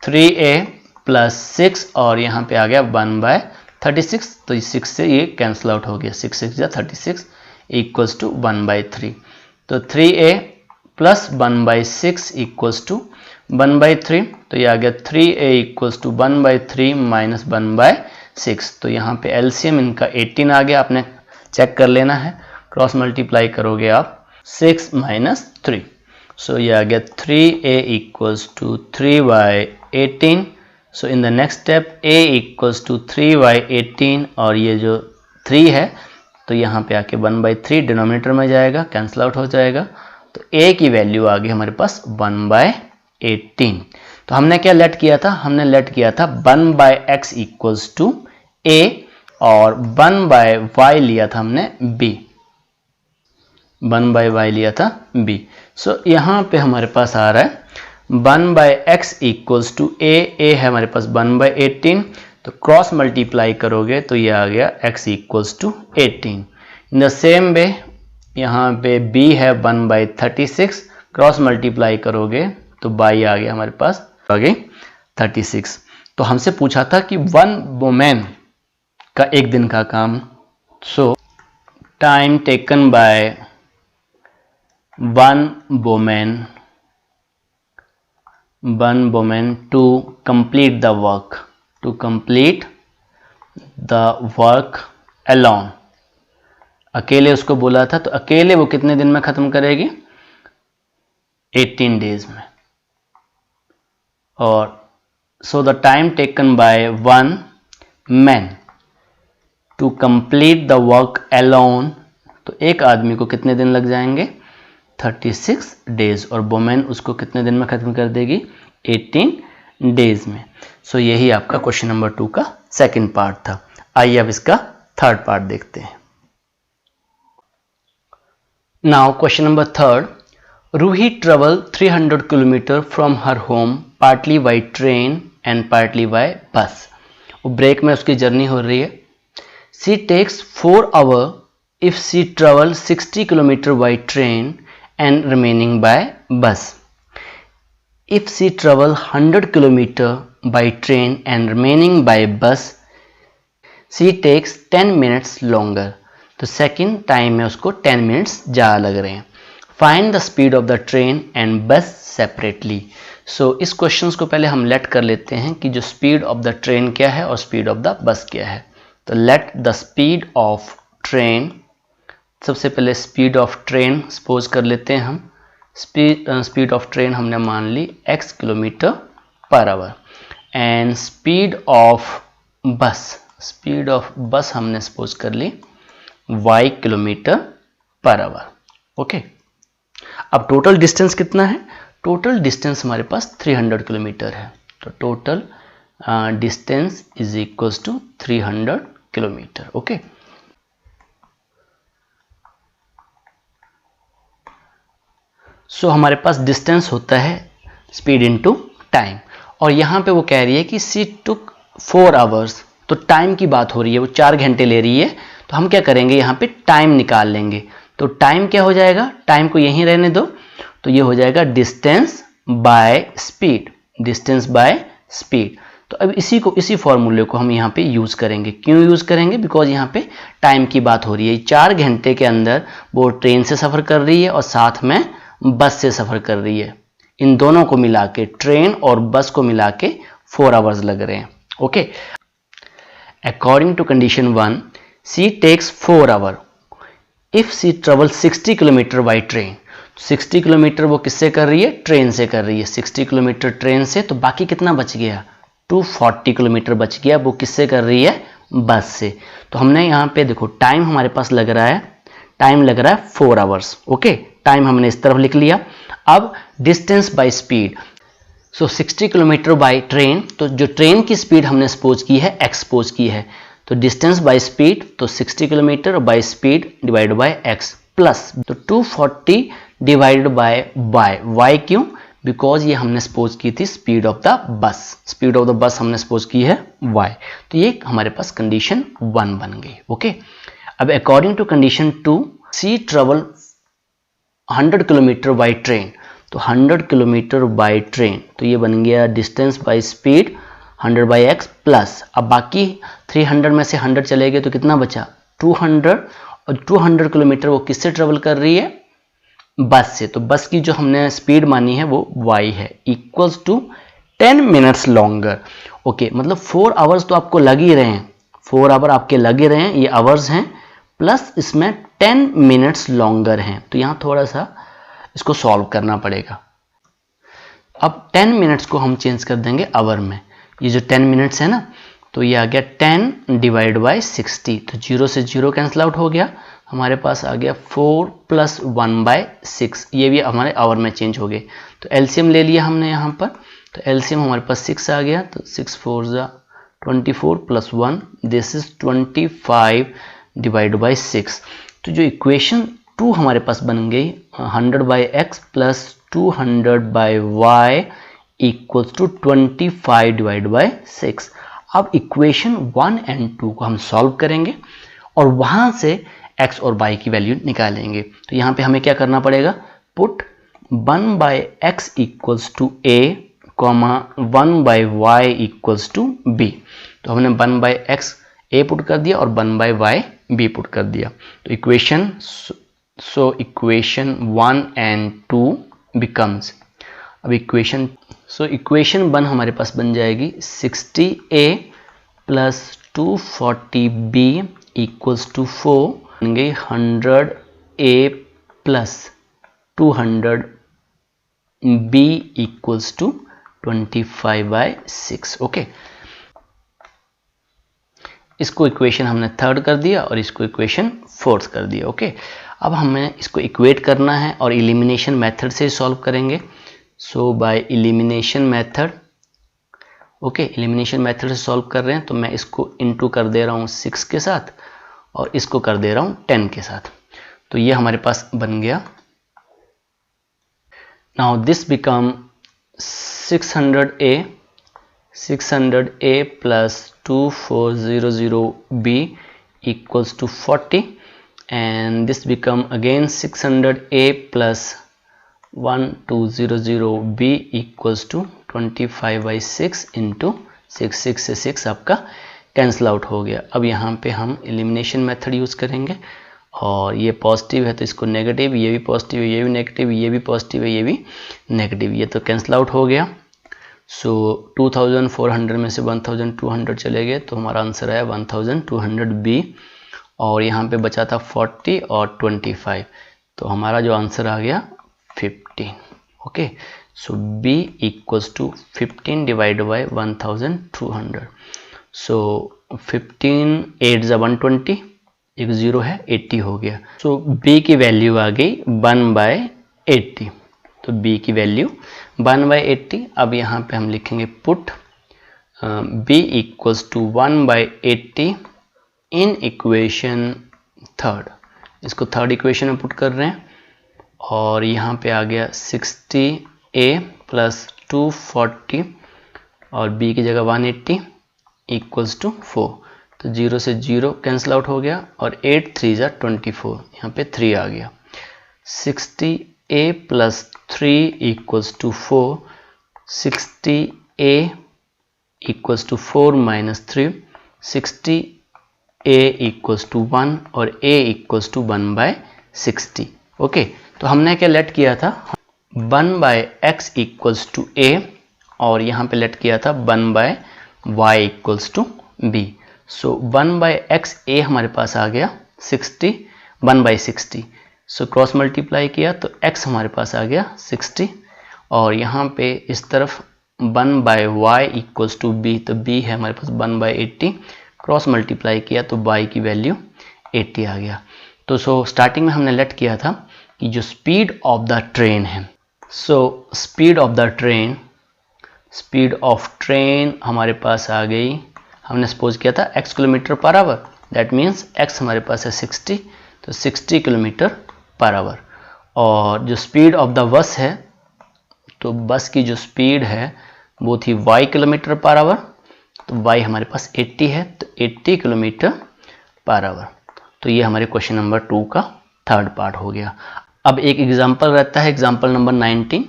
3a plus 6, और यहाँ पे आ गया 1/36, तो 6 से ये कैंसिल आउट हो गया, 6 6 या 36 इक्वल्स टू 1/3। तो 3a प्लस 1/6 इक्वल्स टू 1/3, तो ये आ गया 3a इक्वल्स टू 1/3 माइनस 1/6। तो यहाँ पे एलसीएम इनका 18 आ गया, आपने चेक कर लेना है, क्रॉस मल्टीप्लाई करोगे आप 6 माइनस 3। सो ये आ गया 3a equals to 3/18। So in the next step a equals to 3/18, और ये जो 3 है तो यहाँ पे आके 1/3 डिनोमिनेटर में जाएगा, कैंसिल आउट हो जाएगा, तो a की वैल्यू आ गई हमारे पास 1/18। तो हमने क्या लेट किया था, हमने लेट किया था 1/x इक्वल्स टू a, और 1/y लिया था हमने b, 1/y लिया था b। सो यहाँ पे हमारे पास आ रहा है 1/x इक्वल्स टू a है हमारे पास 1/18, तो क्रॉस मल्टीप्लाई करोगे तो ये आ गया x equals to 18। In the same way यहाँ पे b है 1/36, क्रॉस मल्टीप्लाई करोगे तो बाई आ गया हमारे पास, आ गई 36। तो हमसे पूछा था कि 1 वुमेन का एक दिन का काम, सो time taken by 1 woman to complete the work alone। अकेले उसको बोला था, तो अकेले वो कितने दिन में खत्म करेगी, 18 डेज में। और so the time taken by 1 man to complete the work alone, तो एक आदमी को कितने दिन लग जाएंगे, 36 डेज, और वुमेन उसको कितने दिन में खत्म कर देगी, 18 डेज में। सो यही आपका क्वेश्चन नंबर 2 का सेकंड पार्ट था। आइए अब इसका थर्ड पार्ट देखते हैं। Now question number 3, Ruhi travel 300 kilometer from her home partly by train and partly by bus. वो ब्रेक में उसकी जर्नी हो रही है। She takes 4 hour if she travel 60 kilometre by train and remaining by bus. If she travel 100 km by train and remaining by bus, she takes 10 minutes longer. तो second time में उसको 10 minutes ज़्यादा लग रहे हैं। Find the speed of the train and बस separately. सो इस question को पहले हम लेट कर लेते हैं कि जो स्पीड ऑफ द ट्रेन क्या है और स्पीड ऑफ द बस क्या है। तो let the speed of train, सबसे पहले स्पीड ऑफ ट्रेन सपोज कर लेते हैं हम। स्पीड ऑफ ट्रेन हमने मान ली x kilometre per hour, and speed of बस हमने सपोज कर ली y kilometre per hour. Okay, अब टोटल डिस्टेंस कितना है, टोटल डिस्टेंस हमारे पास 300 किलोमीटर है। तो total distance is equals to 300 kilometer. Okay, so हमारे पास डिस्टेंस होता है स्पीड इनटू टाइम, और यहाँ पे वो कह रही है कि सी टुक 4 आवर्स, तो टाइम की बात हो रही है, वो 4 घंटे ले रही है। तो हम क्या करेंगे, यहाँ पे टाइम निकाल लेंगे। तो टाइम क्या हो जाएगा, टाइम को यहीं रहने दो, तो ये हो जाएगा distance by speed, distance by speed. तो अब इसी फॉर्मूले को हम यहाँ पे यूज करेंगे। क्यों यूज करेंगे, बिकॉज यहाँ पे टाइम की बात हो रही है। 4 घंटे के अंदर वो ट्रेन से सफर कर रही है और साथ में बस से सफर कर रही है। इन दोनों को मिला के, ट्रेन और बस को मिला के 4 आवर्स लग रहे हैं। Okay, according to condition 1, she takes 4 hour if she travel 60 kilometre by train. 60 kilometre वो किससे कर रही है, ट्रेन से कर रही है। 60 किलोमीटर ट्रेन से, तो बाकी कितना बच गया, 240 किलोमीटर बच गया, वो किससे कर रही है, बस से। तो हमने यहाँ पे देखो टाइम हमारे पास लग रहा है, टाइम लग रहा है 4 आवर्स। ओके, टाइम हमने इस तरफ लिख लिया। अब distance by speed, so 60 kilometre by train, तो जो ट्रेन की स्पीड हमने सपोज की है, एक्स सपोज की है, तो डिस्टेंस बाय स्पीड, तो 60 kilometre by speed divide by x plus, तो 240 डिवाइडेड बाय वाई। क्यों, बिकॉज ये हमने सपोज की थी speed of the bus, speed of the bus हमने सपोज की है y। तो ये हमारे पास कंडीशन 1 बन गई। ओके, अब according to condition 2, she travel 100 kilometre by train, तो 100 किलोमीटर बाय ट्रेन, तो ये बन गया distance by speed 100 by x plus, अब बाकी 300 में से 100 चले गए तो कितना बचा, 200, और 200 किलोमीटर वो किससे ट्रेवल कर रही है, बस से। तो बस की जो हमने स्पीड मानी है वो y है, equals to 10 minutes longer. Okay, मतलब 4 आवर्स तो आपको लग ही रहे हैं, 4 आवर आपके लग ही रहे हैं, ये आवर्स हैं, प्लस इसमें 10 मिनट्स लॉन्गर हैं। तो यहाँ थोड़ा सा इसको सॉल्व करना पड़ेगा। अब 10 मिनट्स को हम चेंज कर देंगे आवर में। ये जो 10 मिनट्स है ना, तो ये आ गया 10 डिवाइड बाई 60, तो 0 से 0 कैंसिल आउट हो गया, हमारे पास आ गया 4 + 1/6, ये भी हमारे आवर में चेंज हो गए। तो एलसीएम ले लिया हमने यहाँ पर, तो एलसीएम हमारे पास 6 आ गया, तो 6 4 = 24 + 1, दिस इज 25 डिवाइड बाई 6। तो जो इक्वेशन 2 हमारे पास बन गई 100/x + 200/y equals to 25 divide by 6। अब इक्वेशन 1 और 2 को हम सॉल्व करेंगे और वहां से x और y की वैल्यू निकालेंगे। तो यहाँ पे हमें क्या करना पड़ेगा, put 1/x equals to a, 1/y equals to b। तो हमने 1/x a पुट कर दिया और 1/y b पुट कर दिया। तो इक्वेशन इक्वेशन 1 और 2 बिकम्स, अब इक्वेशन 1 हमारे पास बन जाएगी 60a + 240b इक्वल्स टू 4, बन गई 100a + 200b equals to 25/6। Okay, इसको इक्वेशन हमने 3rd कर दिया और इसको इक्वेशन 4th कर दिया। ओके, अब हमें इसको इक्वेट करना है और एलिमिनेशन मेथड से सॉल्व करेंगे। So by elimination method, okay, elimination method से सॉल्व कर रहे हैं, तो मैं इसको इनटू कर दे रहा हूँ 6 के साथ और इसको कर दे रहा हूँ 10 के साथ। तो ये हमारे पास बन गया। Now this become 600a + 2400b equals to 40, and this become again 600a + 1200b equals to 25/6 into 6 से 6 आपका कैंसिल आउट हो गया। अब यहाँ पे हम एलिमिनेशन मेथड यूज़ करेंगे और ये पॉजिटिव है तो इसको नेगेटिव, ये भी पॉजिटिव है, ये भी नेगेटिव, ये भी पॉजिटिव है, ये भी नेगेटिव, ये तो कैंसिल आउट हो गया। सो 2400 में से 1200 चले गए तो हमारा आंसर आया 1200b, और यहाँ पे बचा था 40 और 25, तो हमारा जो आंसर आ गया 15। Okay, so b equals to 15 divide by 1200। So 15 8 = 120, एक 0 है, 80 हो गया। सो b की वैल्यू आ गई 1/80, तो b की वैल्यू 1/80। अब यहाँ पे हम लिखेंगे put b equals to 1/80 in equation 3rd, इसको 3rd इक्वेशन में पुट कर रहे हैं और यहाँ पे आ गया 60a + 240 और b की जगह 180 इक्वल्स टू 4। तो 0 से 0 कैंसिल आउट हो गया और 8 3 जा 24, यहाँ पे 3 आ गया। 60a plus 3 equals to 4। 60a equals to 4 minus 3, 60a equals to 1 और a इक्वल्स टू 1/60। ओके, तो हमने क्या लेट किया था 1/x इक्वल्स टू a और यहाँ पे लेट किया था 1/y equals to b। So 1/x a हमारे पास आ गया 60 1/60। सो क्रॉस मल्टीप्लाई किया तो x हमारे पास आ गया 60 और यहाँ पे इस तरफ 1/y इक्वल्स टू b, तो b है हमारे पास 1/80। क्रॉस मल्टीप्लाई किया तो y की वैल्यू 80 आ गया। तो स्टार्टिंग में हमने लेट किया था कि जो स्पीड ऑफ द ट्रेन है, स्पीड ऑफ ट्रेन हमारे पास आ गई। हमने सपोज किया था x kilometre per our, that means x हमारे पास है 60, तो 60 किलोमीटर पर आवर। और जो स्पीड ऑफ द बस है, तो बस की जो स्पीड है वो थी y किलोमीटर पर आवर, तो y हमारे पास 80 है, तो 80 किलोमीटर पर आवर। तो ये हमारे क्वेश्चन नंबर 2 का थर्ड पार्ट हो गया। अब एक एग्जाम्पल रहता है, एग्जाम्पल नंबर 19।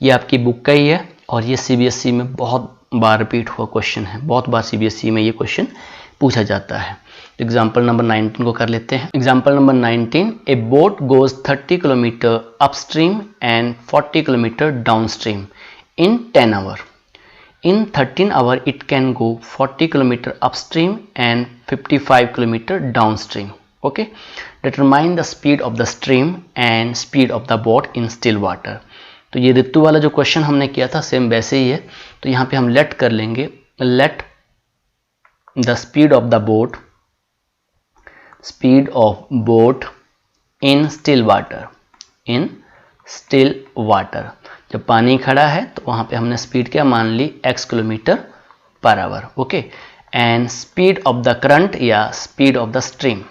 ये आपकी बुक का ही है और ये CBSE में बहुत बार रिपीट हुआ क्वेश्चन है, बहुत बार CBSE में ये क्वेश्चन पूछा जाता है। एग्जाम्पल नंबर 19 को कर लेते हैं। Example number 19, a boat goes 30 kilometre upstream and 40 kilometre downstream in 10 hour. In 13 hours, it can go 40 km upstream and 55 km downstream. Okay, determine the speed of the stream and speed of the boat in still water. तो ये ऋतु वाला जो question हमने किया था same वैसे ही है। तो यहाँ पे हम लेट कर लेंगे, let the speed of the boat, speed of boat in still water, in still water. जब पानी खड़ा है तो वहाँ पे हमने स्पीड क्या मान ली x kilometre per hour. Okay, and speed of the current या स्पीड ऑफ द स्ट्रीम,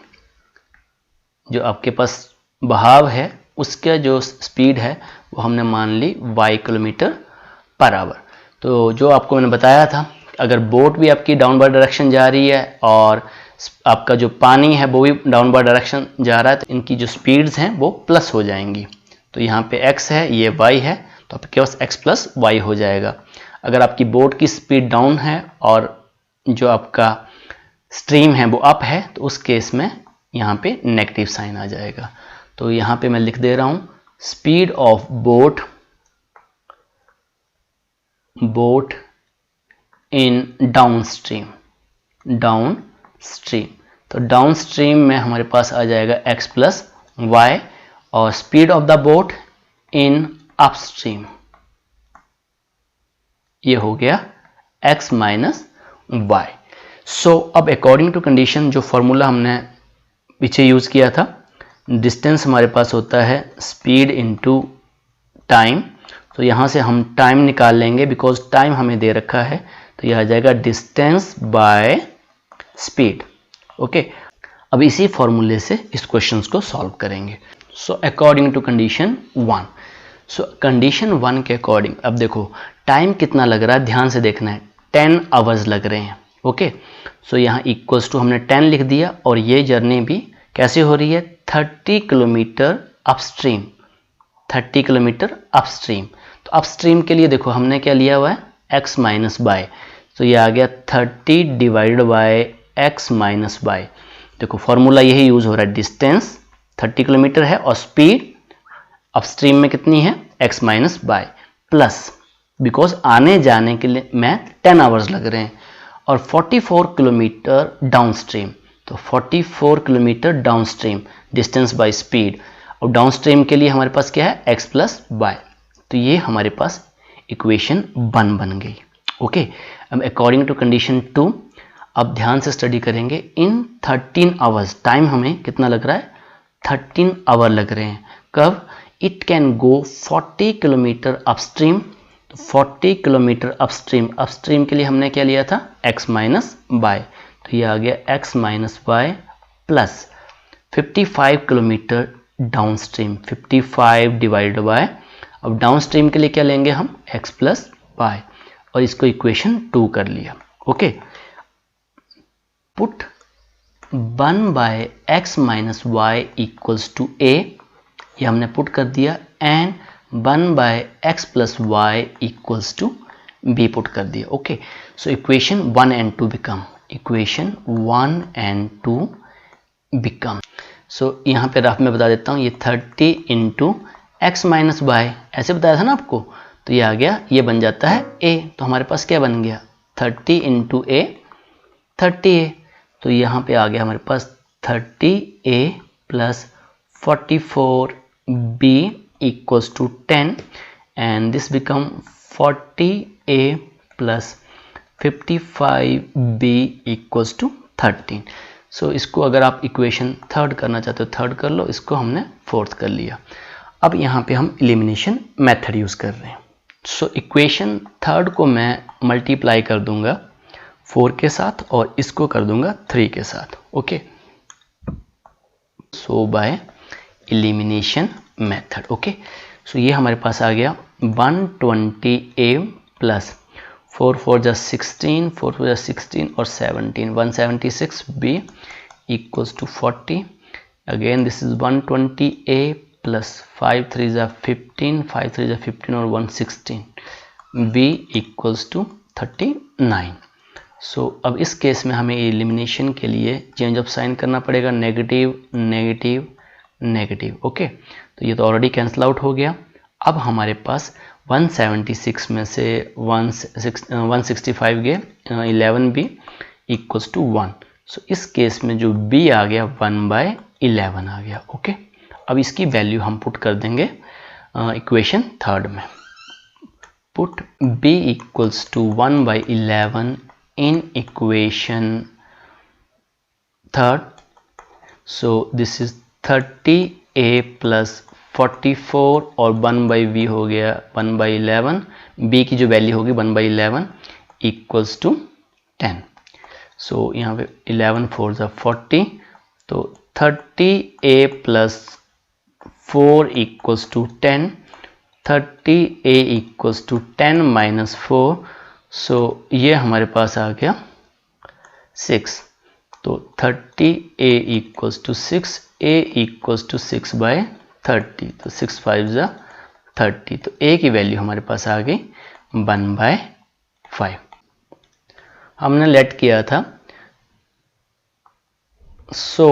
जो आपके पास बहाव है उसका जो स्पीड है वो हमने मान ली y किलोमीटर पर आवर। तो जो आपको मैंने बताया था, अगर बोट भी आपकी डाउनवर्ड डायरेक्शन जा रही है और आपका जो पानी है वो भी डाउनवर्ड डायरेक्शन जा रहा है, तो इनकी जो स्पीड्स हैं वो प्लस हो जाएंगी। तो यहाँ पे x है, ये y है, तो आपके पास x प्लस y हो जाएगा। अगर आपकी बोट की स्पीड डाउन है और जो आपका स्ट्रीम है वो अप है, तो उस केस में यहाँ पे नेगेटिव साइन आ जाएगा। तो यहाँ पे मैं लिख दे रहा हूँ speed of boat in down stream, तो डाउन स्ट्रीम में हमारे पास आ जाएगा x प्लस y और speed of the boat in upstream ये हो गया x माइनस y। सो अब अकॉर्डिंग टू कंडीशन जो फॉर्मूला हमने पीछे यूज किया था, डिस्टेंस हमारे पास होता है स्पीड इनटू टाइम। तो यहाँ से हम टाइम निकाल लेंगे बिकॉज टाइम हमें दे रखा है, तो यह आ जाएगा डिस्टेंस बाय स्पीड। ओके, अब इसी फॉर्मूले से इस क्वेश्चन को सॉल्व करेंगे। So according to condition 1, so condition 1 के अकॉर्डिंग अब देखो टाइम कितना लग रहा है, ध्यान से देखना है, 10 आवर्स लग रहे हैं। ओके, सो यहाँ इक्वल्स टू हमने 10 लिख दिया और ये जर्नी भी कैसे हो रही है 30 किलोमीटर अपस्ट्रीम, 30 किलोमीटर अपस्ट्रीम। तो अपस्ट्रीम के लिए देखो हमने क्या लिया हुआ है x माइनस बाय, तो ये आ गया 30 divided by x minus y. देखो फॉर्मूला यही यूज हो रहा है, डिस्टेंस 30 किलोमीटर है और स्पीड अपस्ट्रीम में कितनी है x minus y, plus because आने जाने के लिए में 10 आवर्स लग रहे हैं और 44 किलोमीटर डाउनस्ट्रीम, तो 44 kilometre downstream distance by speed, और डाउनस्ट्रीम के लिए हमारे पास क्या है x प्लस बाय। तो ये हमारे पास इक्वेशन 1 बन गई। ओके, अब अकॉर्डिंग टू कंडीशन 2 अब ध्यान से स्टडी करेंगे। इन 13 आवर्स टाइम हमें कितना लग रहा है 13 आवर लग रहे हैं। कब it can go 40 kilometre upstream, तो 40 किलोमीटर अपस्ट्रीम, अपस्ट्रीम के लिए हमने क्या लिया था x माइनस बाय, तो ये आ गया x minus y plus 55 kilometre downstream, 55 divided by, अब डाउनस्ट्रीम के लिए क्या लेंगे हम x प्लस बाय, और इसको इक्वेशन 2 कर लिया। Okay, put 1/x - y = a, ये हमने पुट कर दिया, and 1/x + y = b put कर दिया। Okay, so equation 1 and 2 become, equation 1 and 2 become, so यहाँ पे रफ में बता देता हूँ, ये 30 × x - y ऐसे बताया था ना आपको, तो ये आ गया, ये बन जाता है a, तो हमारे पास क्या बन गया, 30 × a 30a, तो यहाँ पे आ गया हमारे पास 30a + 44b = 10, and this become 40a + 55b = 13। सो इसको अगर आप इक्वेशन थर्ड करना चाहते हो थर्ड कर लो, इसको हमने फोर्थ कर लिया। अब यहाँ पे हम एलिमिनेशन मेथड यूज़ कर रहे हैं। सो इक्वेशन थर्ड को मैं मल्टीप्लाई कर दूंगा 4 के साथ और इसको कर दूंगा 3 के साथ। Okay, so by elimination method. Okay, so ये हमारे पास आ गया 120a + 4 4 = 16, 4 4 = 16 और 17, 176b = 40। Again this is 120a + 5 3 = 15, 5 3 = 15 और 116b = 39। सो अब इस केस में हमें एलिमिनेशन के लिए चेंज ऑफ साइन करना पड़ेगा, नेगेटिव नेगेटिव नेगेटिव। ओके, तो ये तो ऑलरेडी कैंसिल आउट हो गया। अब हमारे पास 176 में से 165 गए, 11b = 1। सो इस केस में जो b आ गया 1/11 आ गया। ओके, अब इसकी वैल्यू हम पुट कर देंगे इक्वेशन थर्ड में। Put b = 1/11 in equation third. So this is 30a + 44 और 1/v हो गया 1/11, b की जो वैल्यू होगी 1/11 = 10। सो यहाँ पे 11 4 = 40, तो 30a + 4 = 10, 30a = 10 - 4, सो ये हमारे पास आ गया 6। तो 30a = 6, a = 6/30, तो 6 5 = 30, तो a की वैल्यू हमारे पास आ गई 1/5। हमने लेट किया था, सो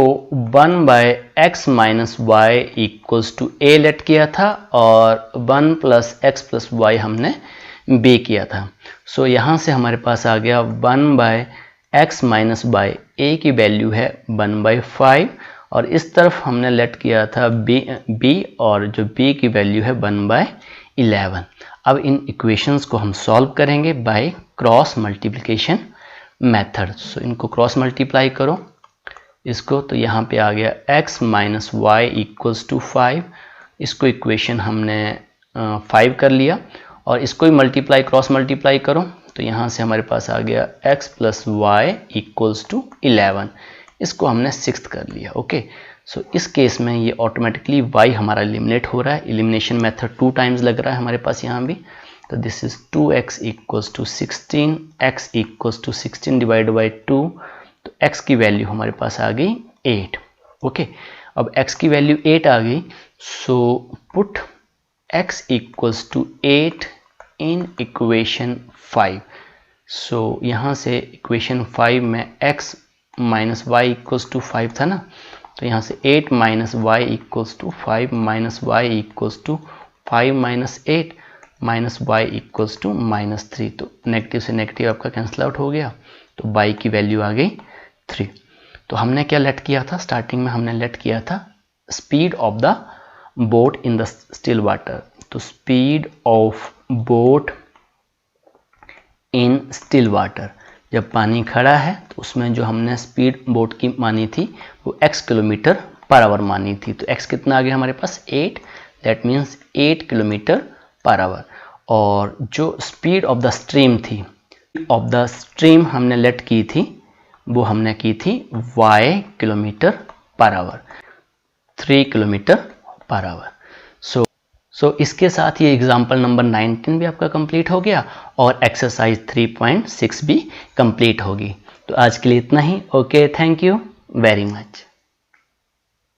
1/x - y = a लेट किया था और 1 + x + y हमने b किया था। सो यहाँ से हमारे पास आ गया 1/x - y, a की वैल्यू है 1/5 और इस तरफ हमने लेट किया था b और जो b की वैल्यू है 1/11। अब इन इक्वेशंस को हम सॉल्व करेंगे बाय क्रॉस मल्टीप्लिकेशन मेथड। सो इनको क्रॉस मल्टीप्लाई करो इसको, तो यहाँ पे आ गया x - y = 5, इसको इक्वेशन हमने 5 कर लिया और इसको ही मल्टीप्लाई क्रॉस मल्टीप्लाई करो, तो यहाँ से हमारे पास आ गया x + y = 11, इसको हमने 6 कर लिया। ओके, सो इस केस में ये ऑटोमेटिकली y हमारा एलिमिनेट हो रहा है। एलिमिनेशन मेथड 2 टाइम्स लग रहा है हमारे पास यहाँ भी, तो दिस इज 2x = 16, x = 16 / 2, तो x की वैल्यू हमारे पास आ गई 8। ओके, अब x की वैल्यू 8 आ गई, सो पुट x = 8 इन इक्वेशन 5। सो यहाँ से इक्वेशन 5 में x - y = 5 था ना, तो यहाँ से 8 - y = 5 - y = 5 - 8 y = -3, तो नेगेटिव से नेगेटिव आपका कैंसिल आउट हो गया, तो y की वैल्यू आ गई 3। तो हमने क्या लेट किया था, स्टार्टिंग में हमने लेट किया था speed of the boat in the still water. तो speed of boat in still water, जब पानी खड़ा है तो उसमें जो हमने स्पीड बोट की मानी थी वो x km/h मानी थी। तो x कितना आ गया हमारे पास 8, दैट मीन्स 8 km/h। और जो स्पीड ऑफ द स्ट्रीम थी, ऑफ द स्ट्रीम हमने लेट की थी, वो हमने की थी y km/h, 3 km/h। सो सो इसके साथ ये एग्जाम्पल नंबर 19 भी आपका कंप्लीट हो गया और एक्सरसाइज 3.6 भी कंप्लीट होगी। तो आज के लिए इतना ही। Okay, thank you very much.